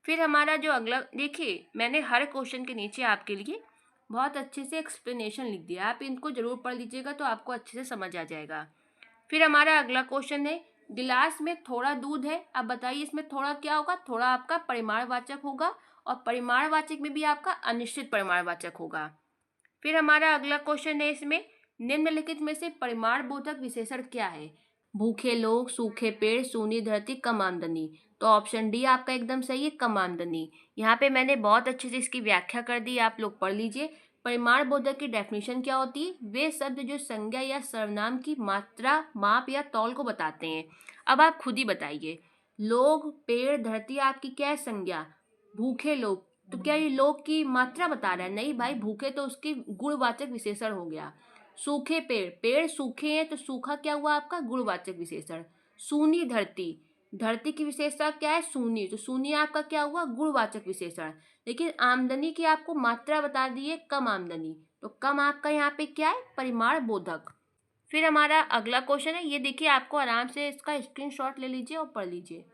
Speaker 1: फिर हमारा जो अगला, देखिए मैंने हर क्वेश्चन के नीचे आपके लिए बहुत अच्छे से एक्सप्लेनेशन लिख दिया, आप इनको जरूर पढ़ लीजिएगा तो आपको अच्छे से समझ आ जाएगा। फिर हमारा अगला क्वेश्चन है, गिलास में थोड़ा दूध है, अब बताइए इसमें थोड़ा क्या होगा? थोड़ा आपका परिमाणवाचक होगा और परिमाणवाचक में भी आपका अनिश्चित परिमाणवाचक होगा। फिर हमारा अगला क्वेश्चन है, इसमें निम्नलिखित में से परिमाण बोधक विशेषण क्या है? भूखे लोग, सूखे पेड़, सूनी धरती, कम आमदनी। तो ऑप्शन डी आपका एकदम सही है, कम आमदनी। यहाँ पे मैंने बहुत अच्छे से इसकी व्याख्या कर दी, आप लोग पढ़ लीजिए। परिमाण बोधक की डेफिनेशन क्या होती है? वे शब्द जो संज्ञा या सर्वनाम की मात्रा, माप या तौल को बताते हैं। अब आप खुद ही बताइए, लोग, पेड़, धरती आपकी क्या है? संज्ञा। भूखे लोग, तो क्या ये लोग की मात्रा बता रहा है? नहीं भाई, भूखे तो उसकी गुणवाचक विशेषण हो गया। सूखे पेड़, पेड़ सूखे हैं तो सूखा क्या हुआ आपका? गुणवाचक विशेषण। सूनी धरती, धरती की विशेषता क्या है? सूनी, तो सूनी आपका क्या हुआ? गुणवाचक विशेषण। लेकिन आमदनी की आपको मात्रा बता दी है, कम आमदनी, तो कम आपका यहाँ पे क्या है? परिमाण बोधक। फिर हमारा अगला क्वेश्चन है, ये देखिए आपको आराम से इसका स्क्रीनशॉट ले लीजिए और पढ़ लीजिए।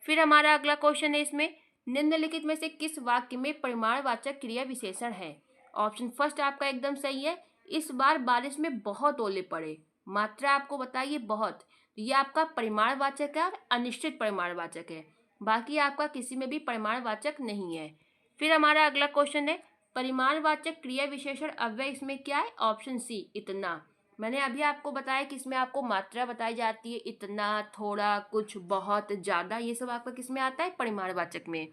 Speaker 1: फिर हमारा अगला क्वेश्चन है, इसमें निम्नलिखित में से किस वाक्य में परिमाणवाचक क्रिया विशेषण है? ऑप्शन फर्स्ट आपका एकदम सही है, इस बार बारिश में बहुत ओले पड़े, मात्रा आपको बताइए बहुत, तो ये आपका परिमाणवाचक है और अनिश्चित परिमाणवाचक है, बाकी आपका किसी में भी परिमाणवाचक नहीं है। फिर हमारा अगला क्वेश्चन है, परिमाणवाचक क्रिया विशेषण अव्यय इसमें क्या है? ऑप्शन सी, इतना। मैंने अभी आपको बताया कि इसमें आपको मात्रा बताई जाती है, इतना, थोड़ा, कुछ, बहुत, ज़्यादा, ये सब आपका किस में आता है? परिमाणवाचक में।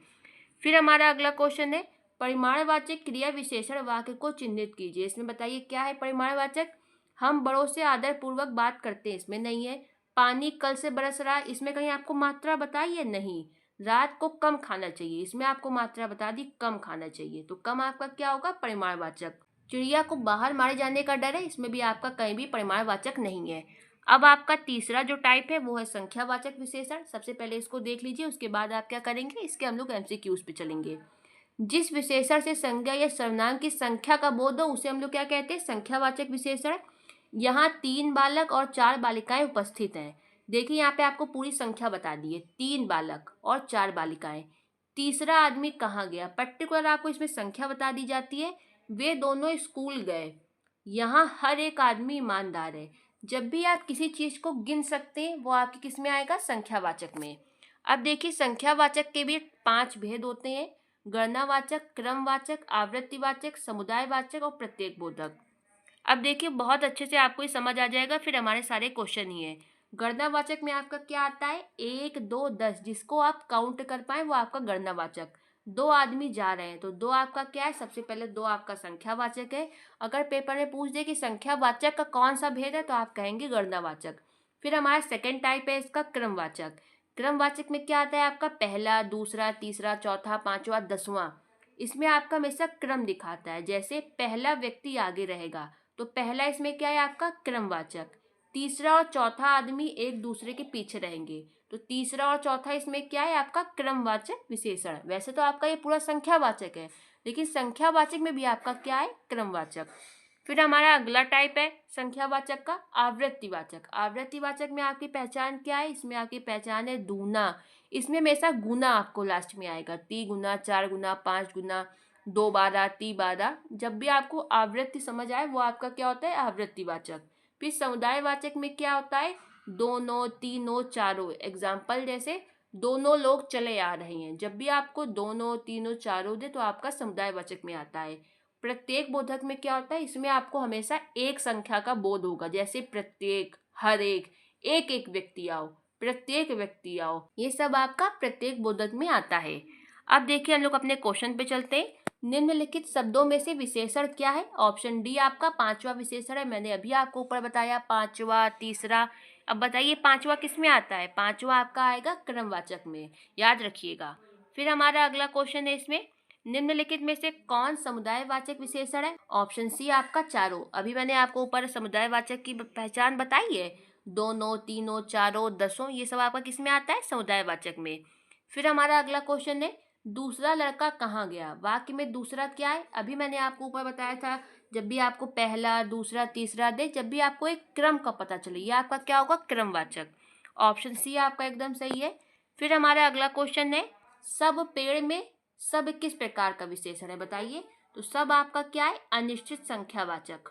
Speaker 1: फिर हमारा अगला क्वेश्चन है, परिमाणवाचक क्रिया विशेषण वाक्य को चिन्हित कीजिए, इसमें बताइए क्या है परिमाणवाचक? हम बड़ों से आदर पूर्वक बात करते हैं, इसमें नहीं है। पानी कल से बरस रहा है, इसमें कहीं आपको मात्रा बताई है? नहीं। रात को कम खाना चाहिए, इसमें आपको मात्रा बता दी, कम खाना चाहिए, तो कम आपका क्या होगा? परिमाणवाचक। चिड़िया को बाहर मारे जाने का डर है, इसमें भी आपका कहीं भी परिमाणवाचक नहीं है। अब आपका तीसरा जो टाइप है वो है संख्यावाचक विशेषण। सबसे पहले इसको देख लीजिए, उसके बाद आप क्या करेंगे? इसके हम लोग एमसीक्यूज पे चलेंगे। जिस विशेषण से संज्ञा या सर्वनाम की संख्या का बोध हो उसे हम लोग क्या कहते हैं? संख्यावाचक विशेषण। यहाँ 3 बालक और 4 बालिकाएं उपस्थित हैं, देखिए यहाँ पे आपको पूरी संख्या बता दी है, 3 बालक और 4 बालिकाएं। तीसरा आदमी कहाँ गया? पर्टिकुलर आपको इसमें संख्या बता दी जाती है, वे दोनों स्कूल गए। यहाँ हर एक आदमी ईमानदार है। जब भी आप किसी चीज़ को गिन सकते हैं वो आपके किस में आएगा, संख्यावाचक में। अब देखिए संख्यावाचक के भी 5 भेद होते हैं, गणनावाचक, क्रमवाचक, आवृत्तिवाचक, समुदायवाचक और प्रत्येकबोधक। अब देखिए बहुत अच्छे से आपको ये समझ आ जाएगा, फिर हमारे सारे क्वेश्चन ही है। गणनावाचक में आपका क्या आता है, 1, 2, 10, जिसको आप काउंट कर पाए वो आपका गणनावाचक। 2 आदमी जा रहे हैं तो 2 आपका क्या है, सबसे पहले 2 आपका संख्यावाचक है। अगर पेपर में पूछ दे कि संख्यावाचक का कौन सा भेद है तो आप कहेंगे गणनावाचक। फिर हमारा सेकेंड टाइप है इसका क्रमवाचक। क्रमवाचक में क्या आता है आपका, पहला, दूसरा, तीसरा, चौथा, पांचवा, 10वां। इसमें आपका हमेशा क्रम दिखाता है, जैसे पहला व्यक्ति आगे रहेगा तो पहला इसमें क्या है आपका, क्रमवाचक। तीसरा और चौथा आदमी एक दूसरे के पीछे रहेंगे तो तीसरा और चौथा इसमें क्या है आपका, क्रमवाचक विशेषण। वैसे तो आपका ये पूरा संख्यावाचक है, लेकिन संख्यावाचक में भी आपका क्या है, क्रमवाचक। फिर हमारा अगला टाइप है संख्यावाचक का, आवृत्तिवाचक। आवृत्तिवाचक में आपकी पहचान क्या है, इसमें आपकी पहचान है दूना। इसमें हमेशा गुना आपको लास्ट में आएगा, 3 गुना, 4 गुना, 5 गुना, 2 12, 3 12। जब भी आपको आवृत्ति समझ आए वो आपका क्या होता है, आवृत्तिवाचक। फिर समुदायवाचक में क्या होता है, दोनों, तीनों, चारों। एग्जाम्पल जैसे दोनों लोग चले आ रहे हैं, जब भी आपको दोनों, तीनों, चारों दे तो आपका समुदायवाचक में आता है। प्रत्येक बोधक में क्या होता है, इसमें आपको हमेशा एक संख्या का बोध होगा, जैसे प्रत्येक, हर एक, एक एक व्यक्ति आओ, प्रत्येक व्यक्ति आओ, ये सब आपका प्रत्येक बोधक में आता है। अब देखिए हम लोग अपने क्वेश्चन पे चलते हैं। निम्नलिखित शब्दों में से विशेषण क्या है, ऑप्शन डी आपका पांचवा विशेषण है। मैंने अभी आपको ऊपर बताया पांचवा, तीसरा। अब बताइए पांचवा किस में आता है, पांचवा आपका आएगा क्रमवाचक में, याद रखिएगा। फिर हमारा अगला क्वेश्चन है, इसमें निम्नलिखित में से कौन समुदायवाचक विशेषण है, ऑप्शन सी आपका चारों। अभी मैंने आपको ऊपर समुदायवाचक की पहचान बताई है, दोनों, तीनों, चारों, 10, ये सब आपका किस में आता है, समुदायवाचक में। फिर हमारा अगला क्वेश्चन है, दूसरा लड़का कहाँ गया। वाक्य में दूसरा क्या है, अभी मैंने आपको ऊपर बताया था, जब भी आपको पहला, दूसरा, तीसरा दे, जब भी आपको एक क्रम का पता चले, ये आपका क्या होगा, क्रमवाचक। ऑप्शन सी आपका एकदम सही है। फिर हमारा अगला क्वेश्चन है, सब पेड़ में सब किस प्रकार का विशेषण है, बताइए। तो सब आपका क्या है, अनिश्चित संख्यावाचक।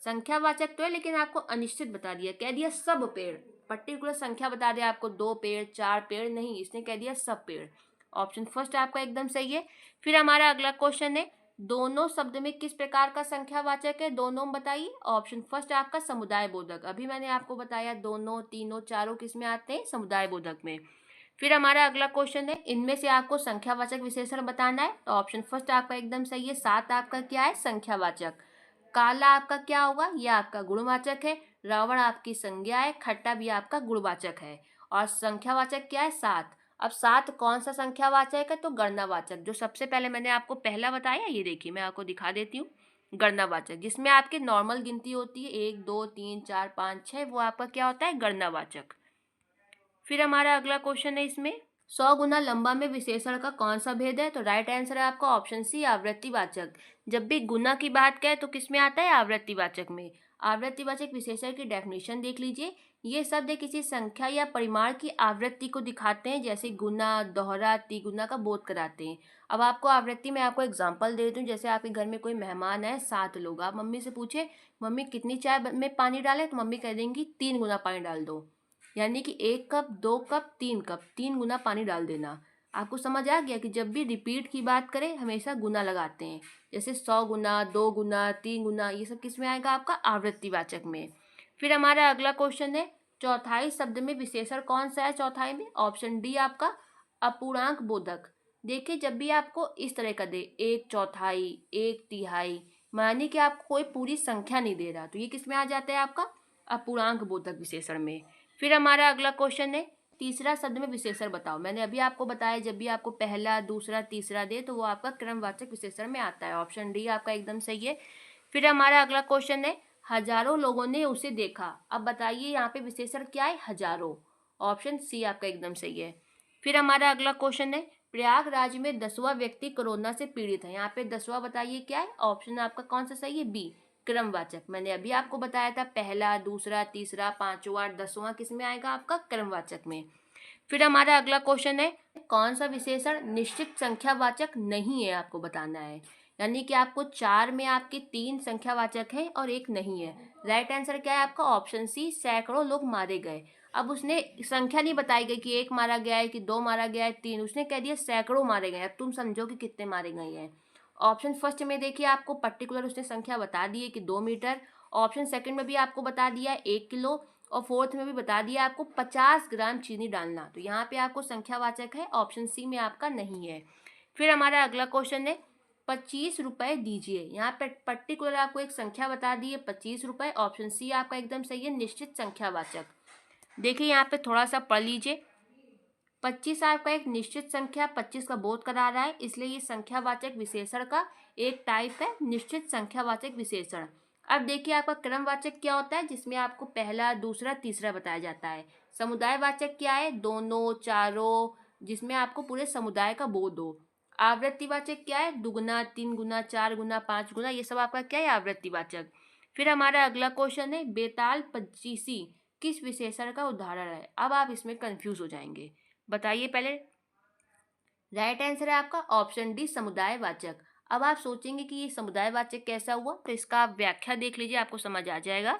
Speaker 1: संख्यावाचक तो है लेकिन आपको अनिश्चित बता दिया, कह दिया सब पेड़, पर्टिकुलर संख्या बता दिया आपको, 2 पेड़, 4 पेड़ नहीं, इसने कह दिया सब पेड़। ऑप्शन फर्स्ट आपका एकदम सही है। फिर हमारा अगला क्वेश्चन है, दोनों शब्द में किस प्रकार का संख्यावाचक है, दोनों बताइए। ऑप्शन फर्स्ट आपका समुदाय बोधक। अभी मैंने आपको बताया दोनों, तीनों, चारों किस में आते हैं, समुदाय बोधक में। फिर हमारा अगला क्वेश्चन है, इनमें से आपको संख्यावाचक विशेषण बताना है। तो ऑप्शन फर्स्ट आपका एकदम सही है, 7 आपका क्या है, संख्यावाचक। काला आपका क्या होगा, यह आपका गुणवाचक है। रावण आपकी संज्ञा है। खट्टा भी आपका गुणवाचक है। और संख्यावाचक क्या है, 7। अब 7 कौन सा संख्यावाचक है, तो गणनावाचक। जो सबसे पहले मैंने आपको पहला बताया, ये देखिए मैं आपको दिखा देती हूँ, गणनावाचक, जिसमें आपकी नॉर्मल गिनती होती है 1 2 3 4 5 6, वो आपका क्या होता है, गणनावाचक। फिर हमारा अगला क्वेश्चन है, इसमें 100 गुना लंबा में विशेषण का कौन सा भेद है। तो राइट आंसर है आपका ऑप्शन सी, आवृत्तिवाचक। जब भी गुना की बात करें तो किस में आता है, आवृत्तिवाचक में। आवृत्तिवाचक विशेषण की डेफिनेशन देख लीजिए, ये शब्द किसी संख्या या परिमाण की आवृत्ति को दिखाते हैं, जैसे गुना, दोहरा, तिगुना का बोध कराते हैं। अब आपको आवृत्ति में आपको एग्जाम्पल दे देती हूँ, जैसे आपके घर में कोई मेहमान है, 7 लोग, आप मम्मी से पूछे मम्मी कितनी चाय में पानी डालें, तो मम्मी कह देंगी 3 गुना पानी डाल दो, यानी कि 1 कप, 2 कप, 3 कप, 3 गुना पानी डाल देना। आपको समझ आ गया कि जब भी रिपीट की बात करें हमेशा गुना लगाते हैं, जैसे 100 गुना, 2 गुना, 3 गुना, ये सब किस में आएगा, आपका आवृत्तिवाचक में। फिर हमारा अगला क्वेश्चन है, चौथाई शब्द में विशेषण कौन सा है चौथाई में, ऑप्शन डी आपका अपूर्णांक बोधक। देखिए जब भी आपको इस तरह का दे, 1/4, 1/3, मानिए कि आपको कोई पूरी संख्या नहीं दे रहा, तो ये किस में आ जाता है, आपका अपूर्णांक बोधक विशेषण में। फिर हमारा अगला क्वेश्चन है, तीसरा शब्द में विशेषण बताओ। मैंने अभी आपको बताया जब भी आपको पहला, दूसरा, तीसरा दे तो वो आपका क्रमवाचक विशेषण में आता है। ऑप्शन डी आपका एकदम सही है। फिर हमारा अगला क्वेश्चन है, हजारों लोगों ने उसे देखा। अब बताइए यहाँ पे विशेषण क्या है, हजारों। ऑप्शन सी आपका एकदम सही है। फिर हमारा अगला क्वेश्चन है, प्रयागराज में 10वां व्यक्ति कोरोना से पीड़ित है। यहाँ पे 10वां बताइए क्या है, ऑप्शन आपका कौन सा सही है, बी, क्रमवाचक। मैंने अभी आपको बताया था पहला, दूसरा, तीसरा, 5वां, 10वां किस में आएगा, आपका क्रमवाचक में। फिर हमारा अगला क्वेश्चन है, कौन सा विशेषण निश्चित संख्यावाचक नहीं है, आपको बताना है। यानी कि आपको 4 में आपके 3 संख्यावाचक हैं और 1 नहीं है। राइट आंसर क्या है आपका ऑप्शन सी, सैकड़ों लोग मारे गए। अब उसने संख्या नहीं बताई गई कि 1 मारा गया है कि 2 मारा गया है 3, उसने कह दिया सैकड़ों मारे गए। अब तुम समझो कि कितने मारे गए हैं। ऑप्शन फर्स्ट में देखिए आपको पर्टिकुलर उसने संख्या बता दी है कि 2 मीटर। ऑप्शन सेकंड में भी आपको बता दिया है 1 किलो, और फोर्थ में भी बता दिया आपको 50 ग्राम चीनी डालना। तो यहाँ पे आपको संख्यावाचक है, ऑप्शन सी में आपका नहीं है। फिर हमारा अगला क्वेश्चन है 25 रुपये दीजिए। यहाँ पे पर्टिकुलर आपको एक संख्या बता दी है 25 रुपये, ऑप्शन सी आपका एकदम सही है, निश्चित संख्यावाचक। देखिए यहाँ पे थोड़ा सा पढ़ लीजिए। 25 आपका एक निश्चित संख्या 25 का बोध करा रहा है, इसलिए ये संख्यावाचक विशेषण का एक टाइप है, निश्चित संख्यावाचक विशेषण। अब देखिए आपका क्रमवाचक क्या होता है, जिसमें आपको पहला, दूसरा, तीसरा बताया जाता है। समुदायवाचक क्या है, दोनों, चारों, जिसमें आपको पूरे समुदाय का बोध हो। आवृत्तिवाचक क्या है, दुगुना, 3 गुना, 4 गुना, 5 गुना, ये सब आपका क्या है, आवृत्तिवाचक। फिर हमारा अगला क्वेश्चन है बेताल पच्चीसी किस विशेषण का उदाहरण है। अब आप इसमें कंफ्यूज हो जाएंगे, बताइए पहले। राइट आंसर है आपका ऑप्शन डी, समुदायवाचक। अब आप सोचेंगे कि ये समुदायवाचक कैसा हुआ, तो इसका आप व्याख्या देख लीजिए, आपको समझ आ जाएगा।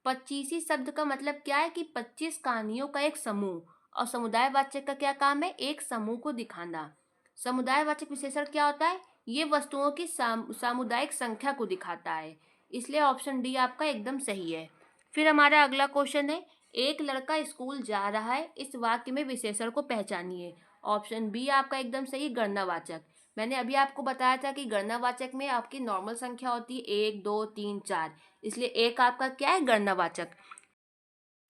Speaker 1: पच्चीसी शब्द का मतलब क्या है कि 25 कहानियों का एक समूह, और समुदायवाचक का क्या काम है, एक समूह को दिखाना। समुदायवाचक विशेषण क्या होता है, ये वस्तुओं की सामुदायिक संख्या को दिखाता है, इसलिए ऑप्शन डी आपका एकदम सही है। फिर हमारा अगला क्वेश्चन है एक लड़का स्कूल जा रहा है, इस वाक्य में विशेषण को पहचानिए। ऑप्शन बी आपका एकदम सही, गणनावाचक। मैंने अभी आपको बताया था कि गणनावाचक में आपकी नॉर्मल संख्या होती है 1 2 3 4, इसलिए एक आपका क्या है, गणनावाचक।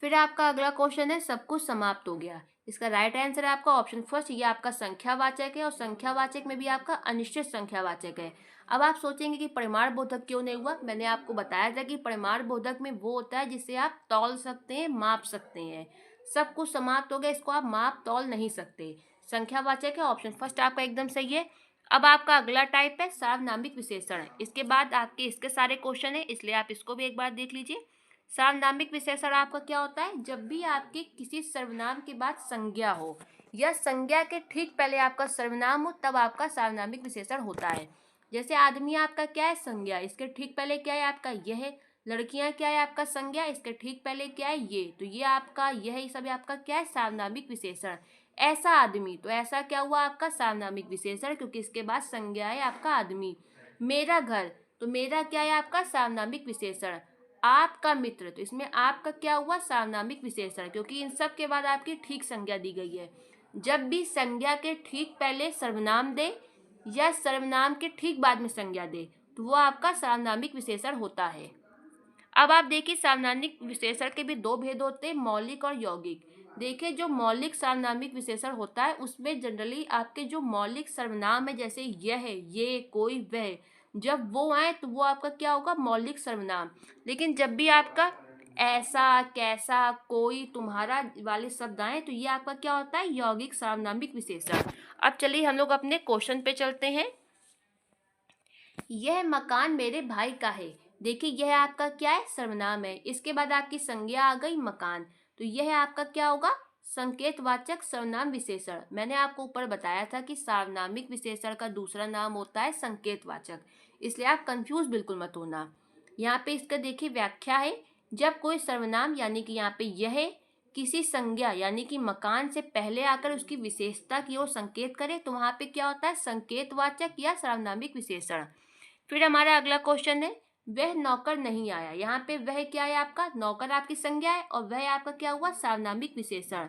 Speaker 1: फिर आपका अगला क्वेश्चन है सब कुछ समाप्त हो गया। इसका राइट आंसर है आपका ऑप्शन फर्स्ट, ये आपका संख्यावाचक है, और संख्यावाचक में भी आपका अनिश्चित संख्यावाचक है। अब आप सोचेंगे कि परिमाण बोधक क्यों नहीं हुआ, मैंने आपको बताया था कि परिमाण बोधक में वो होता है जिसे आप तौल सकते हैं, माप सकते हैं। सब कुछ समाप्त हो गया, इसको आप माप तौल नहीं सकते। संख्यावाचक है, ऑप्शन फर्स्ट आपका एकदम सही है। अब आपका अगला टाइप है सार्वनामिक विशेषण। इसके बाद आपके इसके सारे क्वेश्चन है, इसलिए आप इसको भी एक बार देख लीजिए। सार्वनामिक विशेषण आपका क्या होता है, जब भी आपके किसी सर्वनाम के बाद संज्ञा हो या संज्ञा के ठीक पहले आपका सर्वनाम हो, तब आपका सार्वनामिक विशेषण होता है। जैसे आदमी आपका क्या है, संज्ञा, इसके ठीक पहले क्या है आपका यह। लड़कियां क्या है आपका संज्ञा, इसके ठीक पहले क्या है ये, तो ये आपका यह सब आपका क्या है, सार्वनामिक विशेषण। ऐसा आदमी, तो ऐसा क्या हुआ आपका सार्वनामिक विशेषण, क्योंकि इसके बाद संज्ञा है आपका आदमी। मेरा घर, तो मेरा क्या है आपका सार्वनामिक विशेषण। आपका मित्र, तो इसमें आपका क्या हुआ, सार्वनामिक विशेषण, क्योंकि इन सब के बाद आपकी ठीक संज्ञा दी गई है। जब भी संज्ञा के ठीक पहले सर्वनाम दे या सर्वनाम के ठीक बाद में संज्ञा दे, तो वो आपका सार्वनामिक विशेषण होता है। अब आप देखिए सार्वनामिक विशेषण के भी दो भेद होते हैं, मौलिक और यौगिक। देखिए जो मौलिक सार्वनामिक विशेषण होता है उसमें जनरली आपके जो मौलिक सर्वनाम है, जैसे यह, ये, कोई, वह, जब वो आए तो वो आपका क्या होगा, मौलिक सर्वनाम। लेकिन जब भी आपका ऐसा, कैसा, कोई, तुम्हारा वाले शब्द आए तो ये आपका क्या होता है, यौगिक सार्वनामिक विशेषण। अब चलिए हम लोग अपने क्वेश्चन पे चलते हैं। यह मकान मेरे भाई का है। देखिए यह आपका क्या है, सर्वनाम है। इसके बाद आपकी संज्ञा आ गई मकान, तो यह आपका क्या होगा, संकेतवाचक सर्वनाम विशेषण। मैंने आपको ऊपर बताया था कि सार्वनामिक विशेषण का दूसरा नाम होता है संकेतवाचक, इसलिए आप कंफ्यूज बिल्कुल मत होना। यहाँ पे इसका देखिए व्याख्या है, जब कोई सर्वनाम यानी कि यहाँ पे यह किसी संज्ञा यानी कि मकान से पहले आकर उसकी विशेषता की ओर संकेत करे, तो वहाँ पे क्या होता है, संकेतवाचक या सार्वनामिक विशेषण। फिर हमारा अगला क्वेश्चन है वह नौकर नहीं आया। यहाँ पे वह क्या है आपका, नौकर आपकी संज्ञा है, और वह आपका क्या हुआ, सार्वनामिक विशेषण।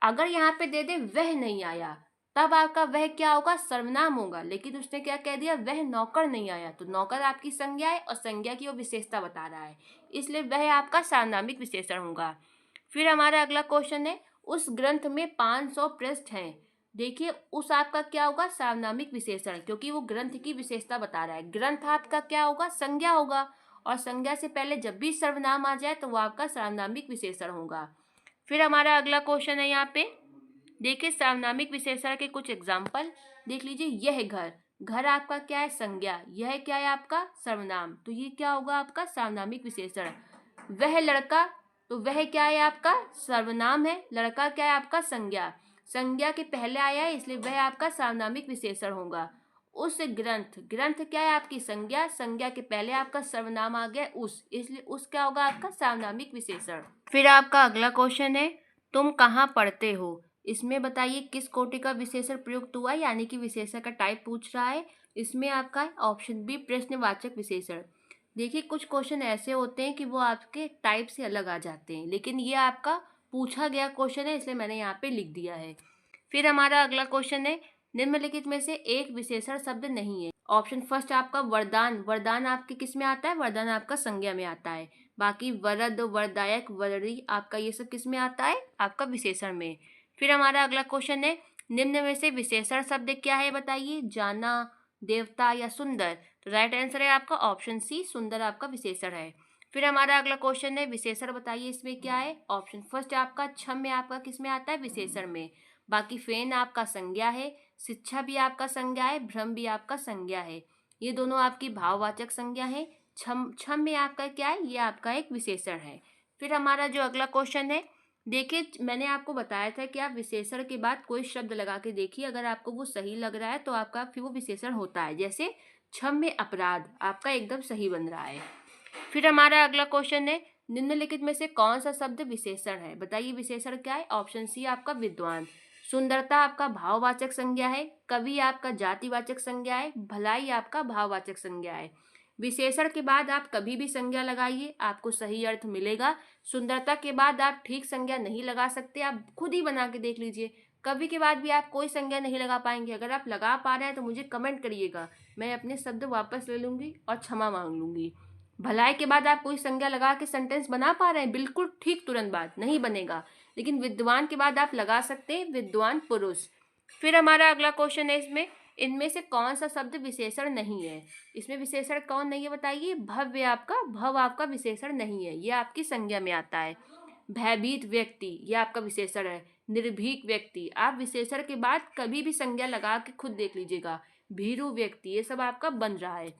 Speaker 1: अगर यहाँ पे दे दे वह नहीं आया, तब आपका वह क्या होगा, सर्वनाम होगा। लेकिन उसने क्या कह दिया, वह नौकर नहीं आया, तो नौकर आपकी संज्ञा है और संज्ञा की वो विशेषता बता रहा है, इसलिए वह आपका सार्वनामिक विशेषण होगा। फिर हमारा अगला क्वेश्चन है उस ग्रंथ में 500 पृष्ठ हैं। देखिए उस आपका क्या होगा, सार्वनामिक विशेषण, क्योंकि वो ग्रंथ की विशेषता बता रहा है। ग्रंथ आपका क्या होगा, संज्ञा होगा, और संज्ञा से पहले जब भी सर्वनाम आ जाए तो वो आपका सार्वनामिक विशेषण होगा। फिर हमारा अगला क्वेश्चन है यहाँ पे, देखिए सार्वनामिक विशेषण के कुछ एग्जाम्पल देख लीजिए। यह घर, घर आपका क्या है, संज्ञा, यह क्या है आपका, सर्वनाम, तो ये क्या होगा आपका सार्वनामिक विशेषण। वह लड़का, तो वह क्या है आपका, सर्वनाम है, लड़का क्या है आपका, संज्ञा, संज्ञा के पहले आया है, इसलिए वह आपका सार्वनामिक विशेषण होगा। उस ग्रंथ, ग्रंथ क्या है आपकी संज्ञा, संज्ञा के पहले आपका सर्वनाम आ गया उस, इसलिए उस क्या होगा आपका सार्वनामिक विशेषण। फिर आपका अगला क्वेश्चन है, तुम कहाँ पढ़ते हो। इसमें बताइए किस कोटि का विशेषण प्रयुक्त हुआ, यानी कि विशेषण का टाइप पूछ रहा है। इसमें आपका ऑप्शन बी प्रश्नवाचक विशेषण। देखिए कुछ क्वेश्चन ऐसे होते हैं कि वो आपके टाइप से अलग आ जाते हैं, लेकिन ये आपका पूछा गया क्वेश्चन है, इसलिए मैंने यहाँ पे लिख दिया है। फिर हमारा अगला क्वेश्चन है, निम्नलिखित में से एक विशेषण शब्द नहीं है। ऑप्शन फर्स्ट आपका वरदान, वरदान आपके किस में आता है, वरदान आपका संज्ञा में आता है। बाकी वरद, वरदायक, वरदी आपका ये सब किस में आता है, आपका विशेषण में। फिर हमारा अगला क्वेश्चन है, निम्न में से विशेषण शब्द क्या है बताइए, जाना, देवता या सुंदर। तो राइट आंसर है आपका ऑप्शन सी, सुंदर आपका विशेषण है। फिर हमारा अगला क्वेश्चन है, विशेषण बताइए इसमें क्या है। ऑप्शन फर्स्ट आपका छम में आपका किस में आता है, विशेषण में। बाकी फेन आपका संज्ञा है, शिक्षा भी आपका संज्ञा है, भ्रम भी आपका संज्ञा है। ये दोनों आपकी भाववाचक संज्ञा है। छम, छम में आपका क्या है, ये आपका एक विशेषण है। फिर हमारा जो अगला क्वेश्चन है, देखिए मैंने आपको बताया था कि आप विशेषण के बाद कोई शब्द लगा के देखिए, अगर आपको वो सही लग रहा है तो आपका फिर वो विशेषण होता है। जैसे छम में अपराध आपका एकदम सही बन रहा है। फिर हमारा अगला क्वेश्चन है, निम्नलिखित में से कौन सा शब्द विशेषण है बताइए, विशेषण क्या है। ऑप्शन सी आपका विद्वान। सुंदरता आपका भाववाचक संज्ञा है, कवि आपका जातिवाचक संज्ञा है, भलाई आपका भाववाचक संज्ञा है। विशेषण के बाद आप कभी भी संज्ञा लगाइए, आपको सही अर्थ मिलेगा। सुंदरता के बाद आप ठीक संज्ञा नहीं लगा सकते, आप खुद ही बना के देख लीजिए। कवि के बाद भी आप कोई संज्ञा नहीं लगा पाएंगे। अगर आप लगा पा रहे हैं तो मुझे कमेंट करिएगा, मैं अपने शब्द वापस ले लूँगी और क्षमा मांग लूँगी। भलाई के बाद आप कोई संज्ञा लगा के सेंटेंस बना पा रहे हैं, बिल्कुल ठीक, तुरंत बात नहीं बनेगा। लेकिन विद्वान के बाद आप लगा सकते हैं, विद्वान पुरुष। फिर हमारा अगला क्वेश्चन है, इसमें इनमें से कौन सा शब्द विशेषण नहीं है। इसमें विशेषण कौन नहीं है बताइए, भव्य आपका, भव आपका विशेषण नहीं है, ये आपकी संज्ञा में आता है। भयभीत व्यक्ति ये आपका विशेषण है। निर्भीक व्यक्ति, आप विशेषण के बाद कभी भी संज्ञा लगा के खुद देख लीजिएगा। भीरू व्यक्ति, ये सब आपका बन रहा है।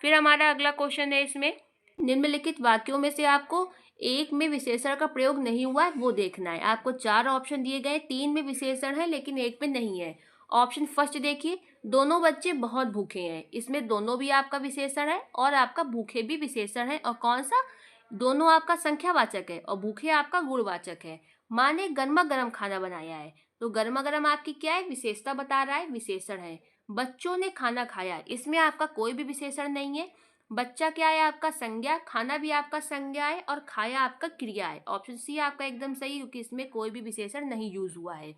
Speaker 1: फिर हमारा अगला क्वेश्चन है, इसमें निम्नलिखित वाक्यों में से आपको एक में विशेषण का प्रयोग नहीं हुआ है वो देखना है। आपको 4 ऑप्शन दिए गए, 3 में विशेषण है लेकिन एक में नहीं है। ऑप्शन फर्स्ट देखिए, दोनों बच्चे बहुत भूखे हैं, इसमें दोनों भी आपका विशेषण है और आपका भूखे भी विशेषण है। और कौन सा, दोनों आपका संख्यावाचक है और भूखे आपका गुणवाचक है। माँ ने गर्मा गर्म खाना बनाया है, तो गर्मा गर्म आपकी क्या है, विशेषता बता रहा है, विशेषण है। बच्चों ने खाना खाया, इसमें आपका कोई भी विशेषण नहीं है। बच्चा क्या है आपका संज्ञा, खाना भी आपका संज्ञा है और खाया आपका क्रिया है। ऑप्शन सी आपका एकदम सही, क्योंकि इसमें कोई भी विशेषण नहीं यूज हुआ है।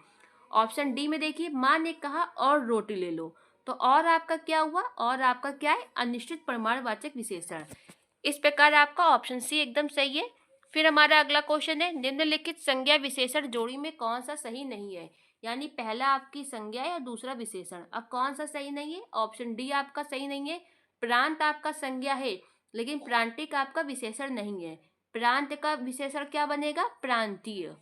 Speaker 1: ऑप्शन डी में देखिए, माँ ने कहा और रोटी ले लो, तो और आपका क्या हुआ, और आपका क्या है, अनिश्चित प्रमाणवाचक विशेषण। इस प्रकार आपका ऑप्शन सी एकदम सही है। फिर हमारा अगला क्वेश्चन है, निम्नलिखित संज्ञा विशेषण जोड़ी में कौन सा सही नहीं है। यानी पहला आपकी संज्ञा है और दूसरा विशेषण, अब कौन सा सही नहीं है। ऑप्शन डी आपका सही नहीं है। प्रांत आपका संज्ञा है लेकिन प्रांतिक आपका विशेषण नहीं है। प्रांत का विशेषण क्या बनेगा, प्रांतीय।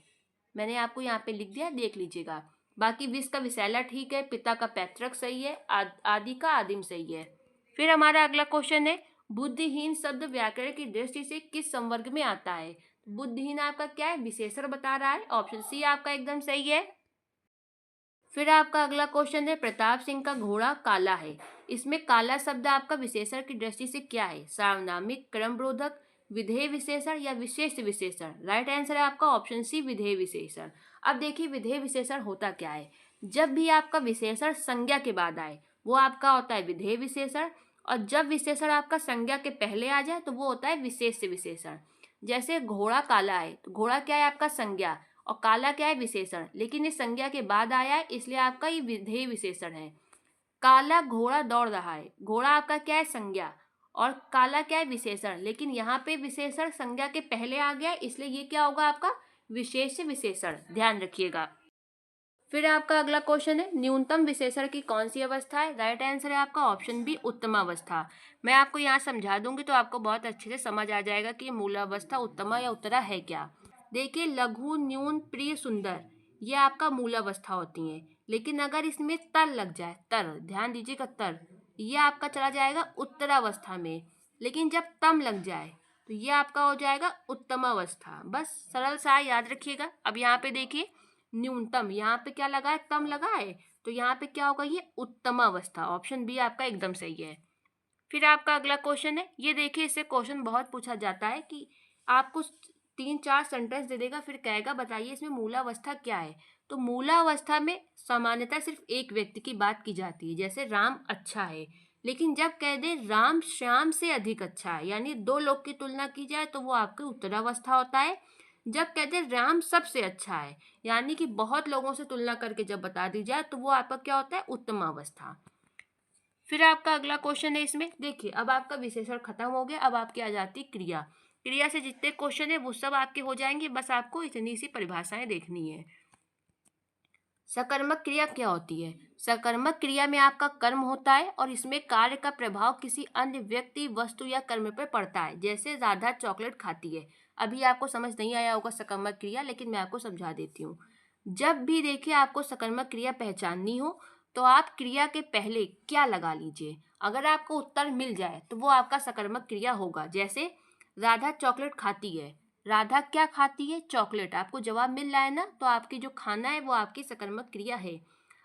Speaker 1: मैंने आपको यहाँ पे लिख दिया, देख लीजिएगा। बाकी विष का विशैला ठीक है, पिता का पैतृक सही है, आदि का आदिम सही है। फिर हमारा अगला क्वेश्चन है, बुद्धिहीन शब्द व्याकरण की दृष्टि से किस संवर्ग में आता है। बुद्धिहीन आपका क्या है, विशेषण बता रहा है। ऑप्शन सी आपका एकदम सही है। फिर आपका अगला क्वेश्चन है, प्रताप सिंह का घोड़ा काला है, इसमें काला शब्द आपका विशेषण की दृष्टि से क्या है, सार्वनामिक, क्रमबोधक, विधेय विशेषण या विशेष विशेषण। राइट आंसर है आपका ऑप्शन सी, विधेय विशेषण। अब देखिए विधेय विशेषण होता क्या है, जब भी आपका विशेषण संज्ञा के बाद आए वो आपका होता है विधेय विशेषण, और जब विशेषण आपका संज्ञा के पहले आ जाए तो वो होता है विशेष विशेषण। जैसे घोड़ा काला है, तो घोड़ा क्या है आपका संज्ञा और काला क्या है विशेषण, लेकिन इस संज्ञा के बाद आया है इसलिए आपका ये विधेय विशेषण है। काला घोड़ा दौड़ रहा है, घोड़ा आपका क्या है संज्ञा और काला क्या है विशेषण, लेकिन यहाँ पे विशेषण संज्ञा के पहले आ गया इसलिए ये क्या होगा आपका विशेष विशेषण, ध्यान रखिएगा। फिर आपका अगला क्वेश्चन है, न्यूनतम विशेषण की कौन सी अवस्था है। राइट आंसर है आपका ऑप्शन बी, उत्तम अवस्था। मैं आपको यहाँ समझा दूंगी तो आपको बहुत अच्छे से समझ आ जाएगा कि मूलावस्था उत्तमा या उत्तरा है क्या। देखिए लघु, न्यून, प्रिय, सुंदर ये आपका मूलावस्था होती हैं, लेकिन अगर इसमें तर लग जाए, तर ध्यान दीजिएगा, तर ये आपका चला जाएगा उत्तरावस्था में, लेकिन जब तम लग जाए तो ये आपका हो जाएगा उत्तमावस्था। बस सरल सा याद रखिएगा। अब यहाँ पे देखिए न्यूनतम, यहाँ पे क्या लगा है, तम लगा है, तो यहाँ पे क्या होगा, ये उत्तमावस्था। ऑप्शन बी आपका एकदम सही है। फिर आपका अगला क्वेश्चन है, ये देखिए, इससे क्वेश्चन बहुत पूछा जाता है कि आपको 3-4 सेंटेंस दे देगा, फिर कहेगा बताइए इसमें मूलावस्था क्या है। तो मूलावस्था में सामान्यतः सिर्फ एक व्यक्ति की बात की जाती है, जैसे राम अच्छा है। लेकिन जब कह दे राम श्याम से अधिक अच्छा है, यानी दो लोग की तुलना की जाए, तो वो आपकी उत्तरावस्था होता है। जब कहते हैं राम सबसे अच्छा है, यानी कि बहुत लोगों से तुलना करके जब बता दी जाए, तो वो आपका क्या होता है, उत्तमावस्था। फिर आपका अगला क्वेश्चन है, इसमें देखिए, अब आपका विशेषण खत्म हो गया, अब आपकी आ जाती क्रिया। क्रिया से जितने क्वेश्चन है वो सब आपके हो जाएंगे, बस आपको इतनी सी परिभाषाएं देखनी है। सकर्मक क्रिया क्या होती है? सकर्मक क्रिया में आपका कर्म होता है और इसमें कार्य का प्रभाव किसी अन्य व्यक्ति, वस्तु या कर्म पर पड़ता है। जैसे राधा चॉकलेट खाती है। अभी आपको समझ नहीं आया होगा सकर्मक क्रिया, लेकिन मैं आपको समझा देती हूँ। जब भी देखिए आपको सकर्मक क्रिया पहचाननी हो, तो आप क्रिया के पहले क्या लगा लीजिए। अगर आपको उत्तर मिल जाए तो वो आपका सकर्मक क्रिया होगा। जैसे राधा चॉकलेट खाती है, राधा क्या खाती है, चॉकलेट। आपको जवाब मिल रहा है ना, तो आपकी जो खाना है वो आपकी सकर्मक क्रिया है।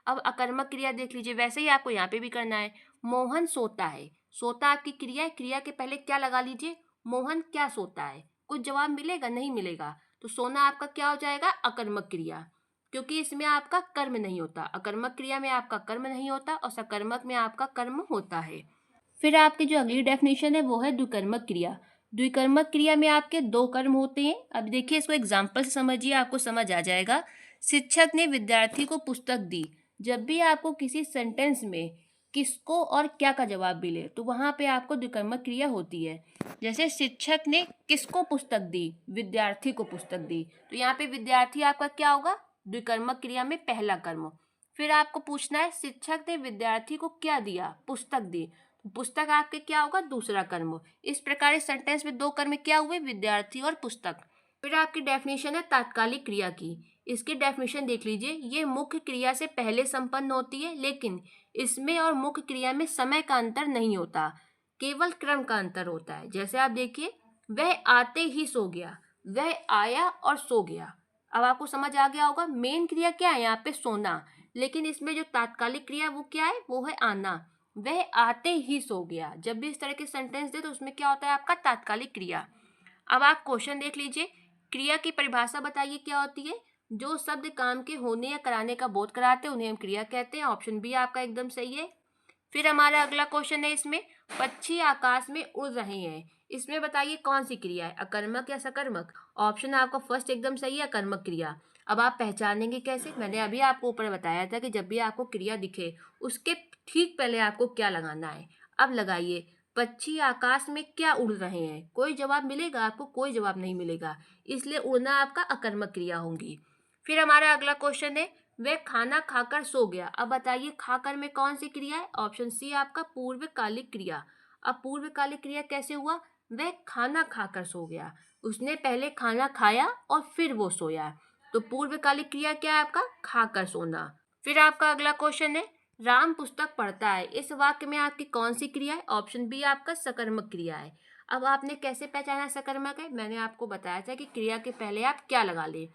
Speaker 1: अब अकर्मक क्रिया देख लीजिए, वैसे ही आपको यहाँ पे भी करना है। मोहन सोता है, सोता आपकी क्रिया है, क्रिया के पहले क्या लगा लीजिए, मोहन क्या सोता है। कुछ जवाब मिलेगा, नहीं मिलेगा, तो सोना आपका क्या हो जाएगा, अकर्मक क्रिया, क्योंकि इसमें आपका कर्म नहीं होता। अकर्मक क्रिया में आपका कर्म नहीं होता और सकर्मक में आपका कर्म होता है। फिर आपकी जो अगली डेफिनेशन है वो है द्विकर्मक क्रिया। द्विकर्मक क्रिया में आपके दो कर्म होते हैं। अब देखिए, इसको एग्जाम्पल से समझिए, आपको समझ आ जाएगा। शिक्षक ने विद्यार्थी को पुस्तक दी। जब भी आपको किसी सेंटेंस में किसको और क्या का जवाब मिले, तो वहाँ पे आपको द्विकर्मक क्रिया होती है। जैसे शिक्षक ने किसको पुस्तक दी, विद्यार्थी को पुस्तक दी, तो यहाँ पे विद्यार्थी आपका क्या होगा, द्विकर्मक क्रिया में पहला कर्म। फिर आपको पूछना है शिक्षक ने विद्यार्थी को क्या दिया, पुस्तक दी, पुस्तक आपके क्या होगा, दूसरा कर्म। इस प्रकार इस सेंटेंस में दो कर्म क्या हुए, विद्यार्थी और पुस्तक। फिर आपकी डेफिनेशन है तात्कालिक क्रिया की। इसकी डेफिनेशन देख लीजिए, ये मुख्य क्रिया से पहले संपन्न होती है, लेकिन इसमें और मुख्य क्रिया में समय का अंतर नहीं होता, केवल क्रम का अंतर होता है। जैसे आप देखिए, वह आते ही सो गया, वह आया और सो गया। अब आपको समझ आ गया होगा, मेन क्रिया क्या है यहाँ पे, सोना, लेकिन इसमें जो तात्कालिक क्रिया वो क्या है, वो है आना। वह आते ही सो गया। जब भी इस तरह के सेंटेंस दे तो उसमें क्या होता है, आपका तात्कालिक क्रिया। अब आप क्वेश्चन देख लीजिए, क्रिया की परिभाषा बताइए क्या होती है। जो शब्द काम के होने या कराने का बोध कराते हैं उन्हें हम क्रिया कहते हैं। ऑप्शन बी आपका एकदम सही है। फिर हमारा अगला क्वेश्चन है, इसमें पक्षी आकाश में उड़ रहे हैं, इसमें बताइए कौन सी क्रिया है, अकर्मक या सकर्मक। ऑप्शन आपका फर्स्ट एकदम सही है, अकर्मक क्रिया। अब आप पहचानेंगे कैसे, मैंने अभी आपको ऊपर बताया था कि जब भी आपको क्रिया दिखे उसके ठीक पहले आपको क्या लगाना है। अब लगाइए, पक्षी आकाश में क्या उड़ रहे हैं, कोई जवाब मिलेगा आपको, कोई जवाब नहीं मिलेगा, इसलिए उड़ना आपका अकर्मक क्रिया होंगी। फिर हमारा अगला क्वेश्चन है, वह खाना खाकर सो गया। अब बताइए खाकर में कौन सी क्रिया है, ऑप्शन सी आपका पूर्वकालिक क्रिया। अब पूर्वकालिक क्रिया कैसे हुआ, वह खाना खाकर सो गया, उसने पहले खाना खाया और फिर वो सोया, तो पूर्वकालिक क्रिया क्या है आपका, खाकर सोना। फिर आपका अगला क्वेश्चन है, राम पुस्तक पढ़ता है, इस वाक्य में आपकी कौन सी क्रिया है, ऑप्शन बी आपका सकर्मक क्रिया है। अब आपने कैसे पहचाना सकर्मक है, मैंने आपको बताया था कि क्रिया के पहले आप क्या लगा ले।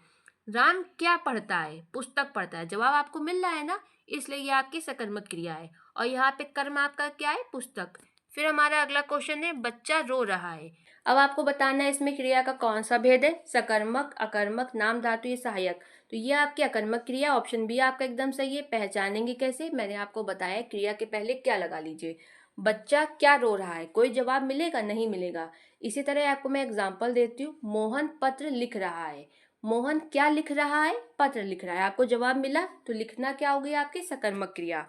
Speaker 1: राम क्या पढ़ता है, पुस्तक पढ़ता है, जवाब आपको मिल रहा है ना, इसलिए ये आपकी सकर्मक क्रिया है। और यहाँ पे कर्म आपका क्या है, पुस्तक। फिर हमारा अगला क्वेश्चन है, बच्चा रो रहा है। अब आपको बताना है इसमें क्रिया का कौन सा भेद है, सकर्मक, अकर्मक, नाम धातु या सहायक। तो ये आपकी अकर्मक क्रिया, ऑप्शन बी आपका एकदम सही है। पहचानेंगे कैसे, मैंने आपको बताया क्रिया के पहले क्या लगा लीजिए। बच्चा क्या रो रहा है, कोई जवाब मिलेगा, नहीं मिलेगा। इसी तरह आपको मैं एग्जाम्पल देती हूँ, मोहन पत्र लिख रहा है। मोहन क्या लिख रहा है, पत्र लिख रहा है, आपको जवाब मिला, तो लिखना क्या हो गई आपकी सकर्मक क्रिया।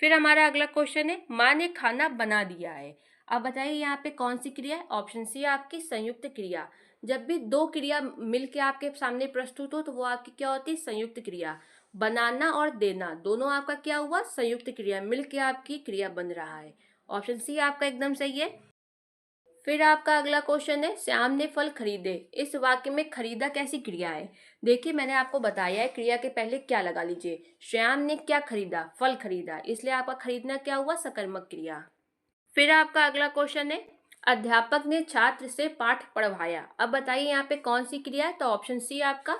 Speaker 1: फिर हमारा अगला क्वेश्चन है, माँ ने खाना बना दिया है। अब बताइए यहाँ पे कौन सी क्रिया है, ऑप्शन सी आपकी संयुक्त क्रिया। जब भी दो क्रिया मिलके आपके सामने प्रस्तुत हो तो वो आपकी क्या होती है, संयुक्त क्रिया। बनाना और देना दोनों आपका क्या हुआ, संयुक्त क्रिया, मिलके आपकी क्रिया बन रहा है। ऑप्शन सी आपका एकदम सही है। फिर आपका अगला क्वेश्चन है, श्याम ने फल खरीदे, इस वाक्य में खरीदा कैसी क्रिया है। देखिए मैंने आपको बताया है क्रिया के पहले क्या लगा लीजिए, श्याम ने क्या खरीदा, फल खरीदा, इसलिए आपका खरीदना क्या हुआ, सकर्मक क्रिया। फिर आपका अगला क्वेश्चन है, अध्यापक ने छात्र से पाठ पढ़वाया। अब बताइए यहाँ पे कौन सी क्रिया है, तो ऑप्शन सी आपका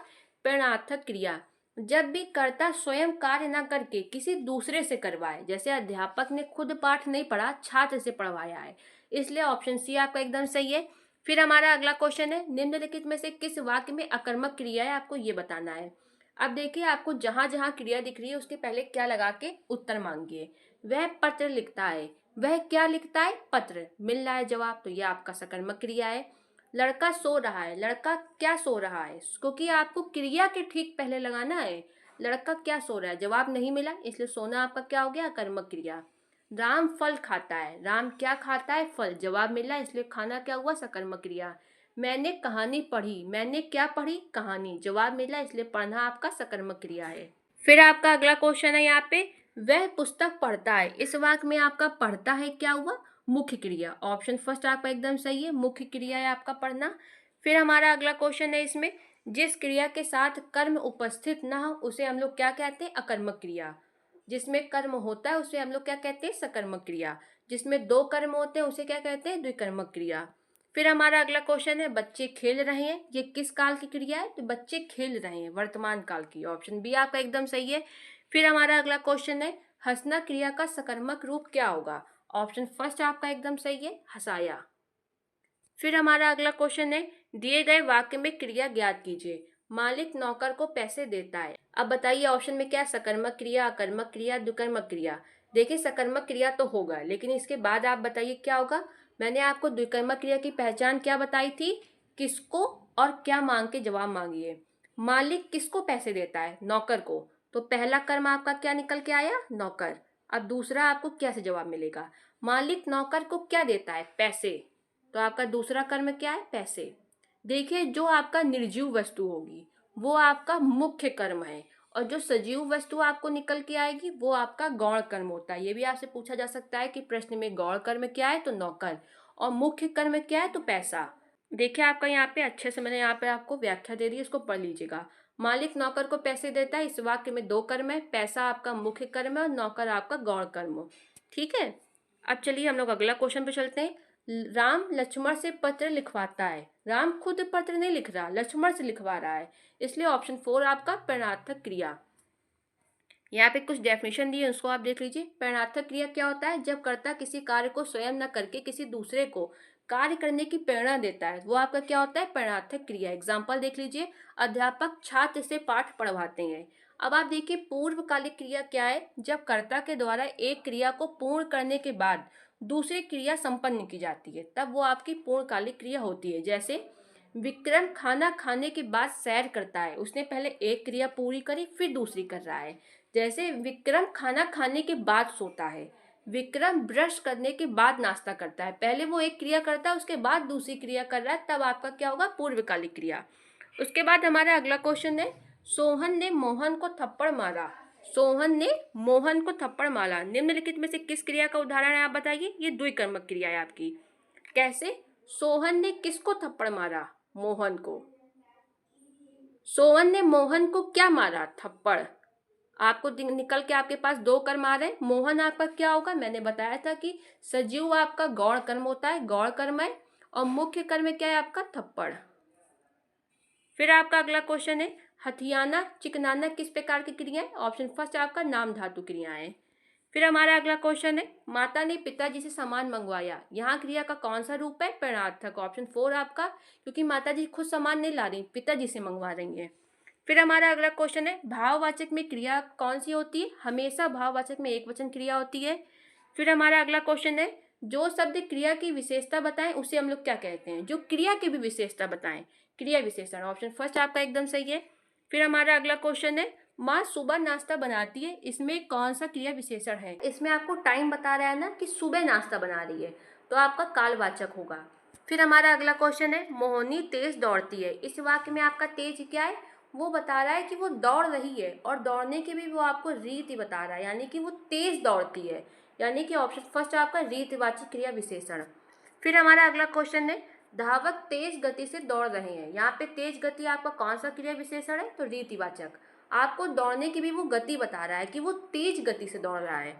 Speaker 1: प्रेरणार्थक क्रिया। जब भी कर्ता स्वयं कार्य न करके किसी दूसरे से करवाए, जैसे अध्यापक ने खुद पाठ नहीं पढ़ा, छात्र से पढ़वाया है, इसलिए ऑप्शन सी आपका एकदम सही है। फिर हमारा अगला क्वेश्चन है, निम्नलिखित में से किस वाक्य में अकर्मक क्रिया है, आपको ये बताना है। अब देखिए, आपको जहां जहां क्रिया दिख रही है उसके पहले क्या लगा के उत्तर मांगिए। वह पत्र लिखता है, वह क्या लिखता है, पत्र। मिल रहा है जवाब, तो यह आपका सकर्मक क्रिया है। लड़का सो रहा है, लड़का क्या सो रहा है, क्योंकि आपको क्रिया के ठीक पहले लगाना है। लड़का क्या सो रहा है, जवाब नहीं मिला, इसलिए सोना आपका क्या हो गया, कर्मक क्रिया। राम फल खाता है, राम क्या खाता है, फल। जवाब मिला, इसलिए खाना क्या हुआ, सकर्मक क्रिया। मैंने कहानी पढ़ी, मैंने क्या पढ़ी, कहानी। जवाब मिला, इसलिए पढ़ना आपका सकर्मक क्रिया है। फिर आपका अगला क्वेश्चन है यहाँ पे, वह पुस्तक पढ़ता है। इस वाक्य में आपका पढ़ता है क्या हुआ, मुख्य क्रिया। ऑप्शन फर्स्ट आपका एकदम सही है, मुख्य क्रिया है आपका पढ़ना। फिर हमारा अगला क्वेश्चन है इसमें, जिस क्रिया के साथ कर्म उपस्थित न हो उसे हम लोग क्या कहते हैं, अकर्मक क्रिया। जिसमें कर्म होता है उसे हम लोग क्या कहते हैं, सकर्मक क्रिया। जिसमें दो कर्म होते हैं उसे क्या कहते हैं, द्विकर्मक क्रिया। फिर हमारा अगला क्वेश्चन है, बच्चे खेल रहे हैं, ये किस काल की क्रिया है, तो बच्चे खेल रहे हैं, वर्तमान काल की। ऑप्शन बी आपका एकदम सही है। फिर हमारा अगला क्वेश्चन है, हंसना क्रिया का सकर्मक रूप क्या होगा। ऑप्शन फर्स्ट आपका एकदम सही है, हंसाया। फिर हमारा अगला क्वेश्चन है, दिए गए वाक्य में क्रिया ज्ञात कीजिए। मालिक नौकर को पैसे देता है। अब बताइए ऑप्शन में क्या, सकर्मक क्रिया, अकर्मक क्रिया, द्विकर्मक क्रिया। देखिए, सकर्मक क्रिया तो होगा, लेकिन इसके बाद आप बताइए क्या होगा। मैंने आपको द्विकर्मक क्रिया की पहचान क्या बताई थी, किसको और क्या मांग के जवाब मांगिए। मालिक किसको पैसे देता है, नौकर को। तो पहला कर्म आपका क्या निकल के आया, नौकर। अब दूसरा आपको क्या से जवाब मिलेगा, मालिक नौकर को क्या देता है, पैसे। तो आपका दूसरा कर्म क्या है, पैसे। देखिए, जो आपका निर्जीव वस्तु होगी वो आपका मुख्य कर्म है, और जो सजीव वस्तु आपको निकल के आएगी वो आपका गौण कर्म होता है। ये भी आपसे पूछा जा सकता है कि प्रश्न में गौण कर्म क्या है, तो नौकर, और मुख्य कर्म क्या है, तो पैसा। देखिए, आपका यहाँ पे अच्छे से मैंने यहाँ पे आपको व्याख्या दे दी है, इसको पढ़ लीजिएगा। मालिक नौकर को पैसे देता है, इस वाक्य में दो कर्म है, पैसा आपका मुख्य कर्म है और नौकर आपका गौण कर्म। ठीक है। अब चलिए हम लोग अगला क्वेश्चन पे चलते हैं। राम लक्ष्मण से पत्र लिखवाता है। राम खुद पत्र नहीं लिख रहा, लक्ष्मण से लिखवा रहा है, इसलिए ऑप्शन फोर आपका परिणार्थक क्रिया। यहाँ पे कुछ डेफिनेशन दी है, उसको आप देख लीजिए। परिणार्थक क्रिया क्या होता है, जब कर्ता किसी कार्य को स्वयं न करके किसी दूसरे को कार्य करने की प्रेरणा देता है, वो आपका क्या होता है, परिणार्थक क्रिया। एग्जाम्पल देख लीजिए, अध्यापक छात्र से पाठ पढ़वाते हैं। अब आप देखिए, पूर्वकालिक क्रिया क्या है, जब कर्ता के द्वारा एक क्रिया को पूर्ण करने के बाद दूसरी क्रिया संपन्न की जाती है, तब वो आपकी पूर्णकालिक क्रिया होती है। जैसे विक्रम खाना खाने के बाद सैर करता है, उसने पहले एक क्रिया पूरी करी फिर दूसरी कर रहा है। जैसे विक्रम खाना खाने के बाद सोता है, विक्रम ब्रश करने के बाद नाश्ता करता है, पहले वो एक क्रिया करता है उसके बाद दूसरी क्रिया कर रहा है, तब आपका क्या होगा, पूर्वकालिक क्रिया। उसके बाद हमारा अगला क्वेश्चन है, सोहन ने मोहन को थप्पड़ मारा। सोहन ने मोहन को थप्पड़ मारा, निम्नलिखित में से किस क्रिया का उदाहरण है, आप बताइए। ये द्विकर्मक क्रिया है आपकी। कैसे, सोहन ने किसको थप्पड़ मारा, मोहन को। सोहन ने मोहन को क्या मारा, थप्पड़। आपको निकल के आपके पास दो कर्म आ रहे हैं। मोहन आपका क्या होगा, मैंने बताया था कि सजीव आपका गौण कर्म होता है, गौण कर्म है, और मुख्य कर्म क्या है आपका, थप्पड़। फिर आपका अगला क्वेश्चन है, हथियाना चिकनाना किस प्रकार की क्रिया है। ऑप्शन फर्स्ट आपका नाम धातु क्रिया है। फिर हमारा अगला क्वेश्चन है, माता ने पिताजी से सामान मंगवाया। यहाँ क्रिया का कौन सा रूप है, परिणार्थक। ऑप्शन फोर आपका, क्योंकि माता जी खुद सामान नहीं ला रही, पिताजी से मंगवा रही हैं। फिर हमारा अगला क्वेश्चन है, भाववाचक में क्रिया कौन सी होती है, हमेशा भाववाचक में एक वचन क्रिया होती है। फिर हमारा अगला क्वेश्चन है, जो शब्द क्रिया की विशेषता बताएं उसे हम लोग क्या कहते हैं, जो क्रिया की भी विशेषता बताएं, क्रिया विशेषण। ऑप्शन फर्स्ट आपका एकदम सही है। फिर हमारा अगला क्वेश्चन है, माँ सुबह नाश्ता बनाती है, इसमें कौन सा क्रिया विशेषण है। इसमें आपको टाइम बता रहा है ना कि सुबह नाश्ता बना रही है, तो आपका कालवाचक होगा। फिर हमारा अगला क्वेश्चन है, मोहिनी तेज दौड़ती है। इस वाक्य में आपका तेज क्या है, वो बता रहा है कि वो दौड़ रही है, और दौड़ने की भी वो आपको रीति बता रहा है, यानी कि वो तेज दौड़ती है, यानी कि ऑप्शन फर्स्ट आपका रीतिवाचक क्रिया विशेषण। फिर हमारा अगला क्वेश्चन है, धावक तेज गति से दौड़ रहे हैं। यहाँ पे तेज गति आपका कौन सा क्रिया विशेषण है, तो रीतिवाचक। आपको दौड़ने की भी वो गति बता रहा है कि वो तेज गति से दौड़ रहा है।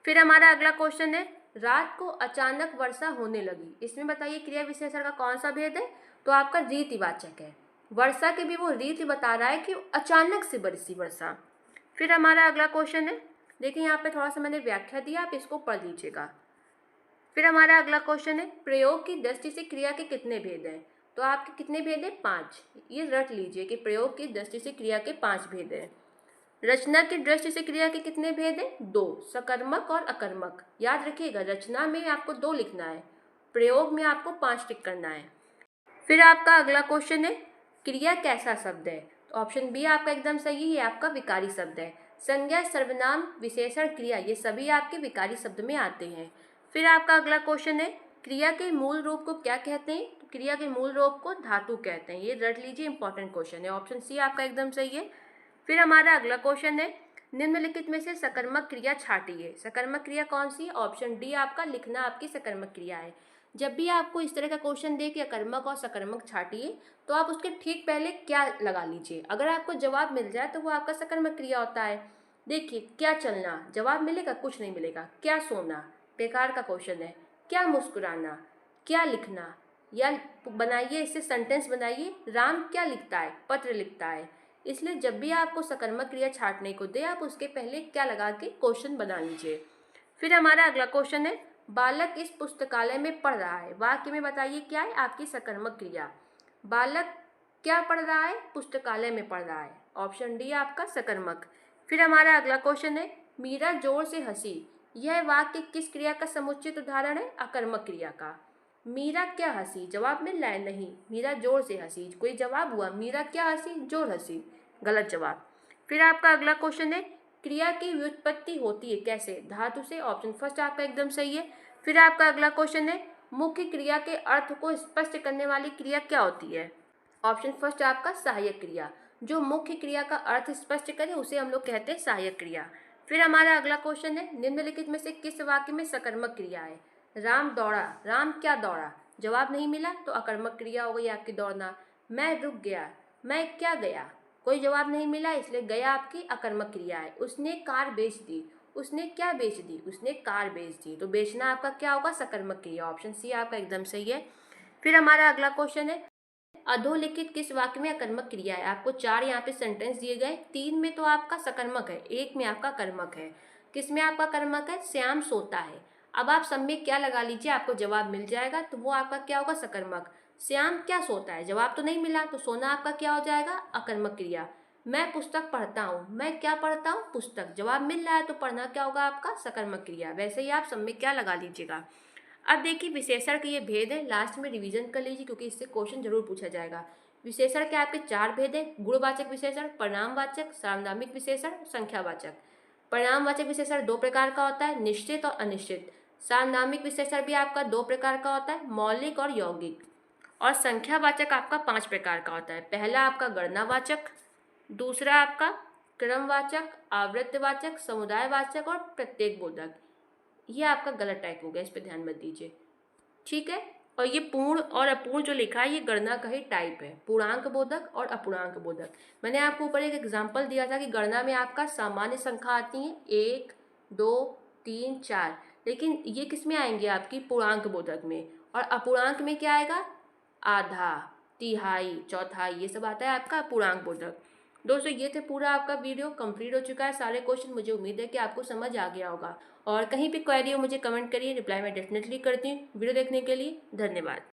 Speaker 1: फिर हमारा अगला क्वेश्चन है, रात को अचानक वर्षा होने लगी। इसमें बताइए क्रिया विशेषण का कौन सा भेद है, तो आपका रीतिवाचक है। वर्षा की भी वो रीति बता रहा है कि अचानक से बरसी वर्षा। फिर हमारा अगला क्वेश्चन है, देखिए यहाँ पे थोड़ा सा मैंने व्याख्या दिया, आप इसको पढ़ लीजिएगा। फिर हमारा अगला क्वेश्चन है, प्रयोग की दृष्टि से क्रिया के कितने भेद हैं? तो आपके कितने भेद हैं? 5। ये रट लीजिए कि प्रयोग की दृष्टि से क्रिया के 5 भेद हैं। रचना की दृष्टि से क्रिया के कितने भेद हैं? 2, सकर्मक और अकर्मक। याद रखिएगा, रचना में आपको 2 लिखना है, प्रयोग में आपको 5 टिक करना है। फिर आपका अगला क्वेश्चन है, क्रिया कैसा शब्द है? तो ऑप्शन बी आपका एकदम सही है, आपका विकारी शब्द है। संज्ञा, सर्वनाम, विशेषण, क्रिया, ये सभी आपके विकारी शब्द में आते हैं। फिर आपका अगला क्वेश्चन है, क्रिया के मूल रूप को क्या कहते हैं? तो क्रिया के मूल रूप को धातु कहते हैं। ये रट लीजिए, इंपॉर्टेंट क्वेश्चन है, ऑप्शन सी आपका एकदम सही है। फिर हमारा अगला क्वेश्चन है, निम्नलिखित में से सकर्मक क्रिया छांटिए। सकर्मक क्रिया कौन सी है? ऑप्शन डी आपका लिखना आपकी सकर्मक क्रिया है। जब भी आपको इस तरह का क्वेश्चन दे कि अकर्मक और सकर्मक छांटिए, तो आप उसके ठीक पहले क्या लगा लीजिए। अगर आपको जवाब मिल जाए तो वो आपका सकर्मक क्रिया होता है। देखिए, क्या चलना, जवाब मिलेगा? कुछ नहीं मिलेगा। क्या सोना, बेकार का क्वेश्चन है। क्या मुस्कुराना, क्या लिखना, या बनाइए, इससे सेंटेंस बनाइए। राम क्या लिखता है? पत्र लिखता है। इसलिए जब भी आपको सकर्मक क्रिया छांटने को दे, आप उसके पहले क्या लगा के क्वेश्चन बना लीजिए। फिर हमारा अगला क्वेश्चन है, बालक इस पुस्तकालय में पढ़ रहा है। वाक्य में बताइए क्या है आपकी सकर्मक क्रिया। बालक क्या पढ़ रहा है? पुस्तकालय में पढ़ रहा है। ऑप्शन डी आपका सकर्मक। फिर हमारा अगला क्वेश्चन है, मीरा जोर से हंसी। यह वाक्य किस क्रिया का समुचित उदाहरण है? अकर्मक क्रिया का। मीरा क्या हंसी, जवाब मिल रहा है? नहीं, मीरा जोर से हंसी। कोई जवाब हुआ? मीरा क्या हंसी, जोर हंसी, गलत जवाब। फिर आपका अगला क्वेश्चन है, क्रिया की व्युत्पत्ति होती है कैसे? धातु से। ऑप्शन फर्स्ट आपका एकदम सही है। फिर आपका अगला क्वेश्चन है, मुख्य क्रिया के अर्थ को स्पष्ट करने वाली क्रिया क्या होती है? ऑप्शन फर्स्ट आपका सहायक क्रिया। जो मुख्य क्रिया का अर्थ स्पष्ट करे उसे हम लोग कहते हैं सहायक क्रिया। फिर हमारा अगला क्वेश्चन है, निम्नलिखित में से किस वाक्य में सकर्मक क्रिया है? राम दौड़ा। राम क्या दौड़ा? जवाब नहीं मिला तो अकर्मक क्रिया हो गई आपकी दौड़ना। मैं रुक गया। मैं क्या गया? कोई जवाब नहीं मिला, इसलिए गया आपकी अकर्मक क्रिया है। उसने कार बेच दी। उसने क्या बेच दी? उसने कार बेच दी। तो बेचना आपका क्या होगा? सकर्मक क्रिया। ऑप्शन सी आपका एकदम सही है। फिर हमारा अगला क्वेश्चन है, अधोलिखित किस वाक्य में अकर्मक क्रिया है? आपको 4 यहाँ पे सेंटेंस दिए गए, 3 में तो आपका सकर्मक है, 1 में आपका कर्मक है। किस में आपका कर्मक है? श्याम सोता है। अब आप सब में क्या लगा लीजिए, आपको जवाब मिल जाएगा, तो वो आपका क्या होगा? सकर्मक। श्याम क्या सोता है? जवाब तो नहीं मिला, तो सोना आपका क्या हो जाएगा? अकर्मक क्रिया। मैं पुस्तक पढ़ता हूँ। मैं क्या पढ़ता हूँ? पुस्तक। जवाब मिल रहा है, तो पढ़ना क्या होगा आपका? सकर्मक क्रिया। वैसे ही आप सब में क्या लगा लीजिएगा। अब देखिए, विशेषण के ये भेद है, लास्ट में रिवीजन कर लीजिए क्योंकि इससे क्वेश्चन जरूर पूछा जाएगा। विशेषण के आपके 4 भेद है, गुणवाचक विशेषण, परिणामवाचक, सार्वनामिक विशेषण, संख्यावाचक। परिणामवाचक विशेषण 2 प्रकार का होता है, निश्चित और अनिश्चित। सार्वनामिक विशेषण भी आपका 2 प्रकार का होता है, मौलिक और यौगिक। और संख्यावाचक आपका 5 प्रकार का होता है। पहला आपका गणनावाचक, दूसरा आपका क्रमवाचक, आवृत्तिवाचक, समुदायवाचक और प्रत्येक बोधक। ये आपका गलत टाइप हो गया, इस पर ध्यान मत दीजिए, ठीक है। और ये पूर्ण और अपूर्ण जो लिखा है, ये गणना का ही टाइप है, पूर्णांक बोधक और अपूर्णांक बोधक। मैंने आपको ऊपर एक एग्जांपल दिया था कि गणना में आपका सामान्य संख्या आती है 1, 2, 3, 4, लेकिन ये किस में आएंगे? आपकी पूर्णांक बोधक में। और अपूर्णांक में क्या आएगा? आधा, तिहाई, चौथाई, ये सब आता है आपका पूर्णांक बोधक। दोस्तों, ये थे पूरा आपका वीडियो, कंप्लीट हो चुका है सारे क्वेश्चन। मुझे उम्मीद है कि आपको समझ आ गया होगा। और कहीं भी क्वेरी हो मुझे कमेंट करिए, रिप्लाई मैं डेफिनेटली करती हूँ। वीडियो देखने के लिए धन्यवाद।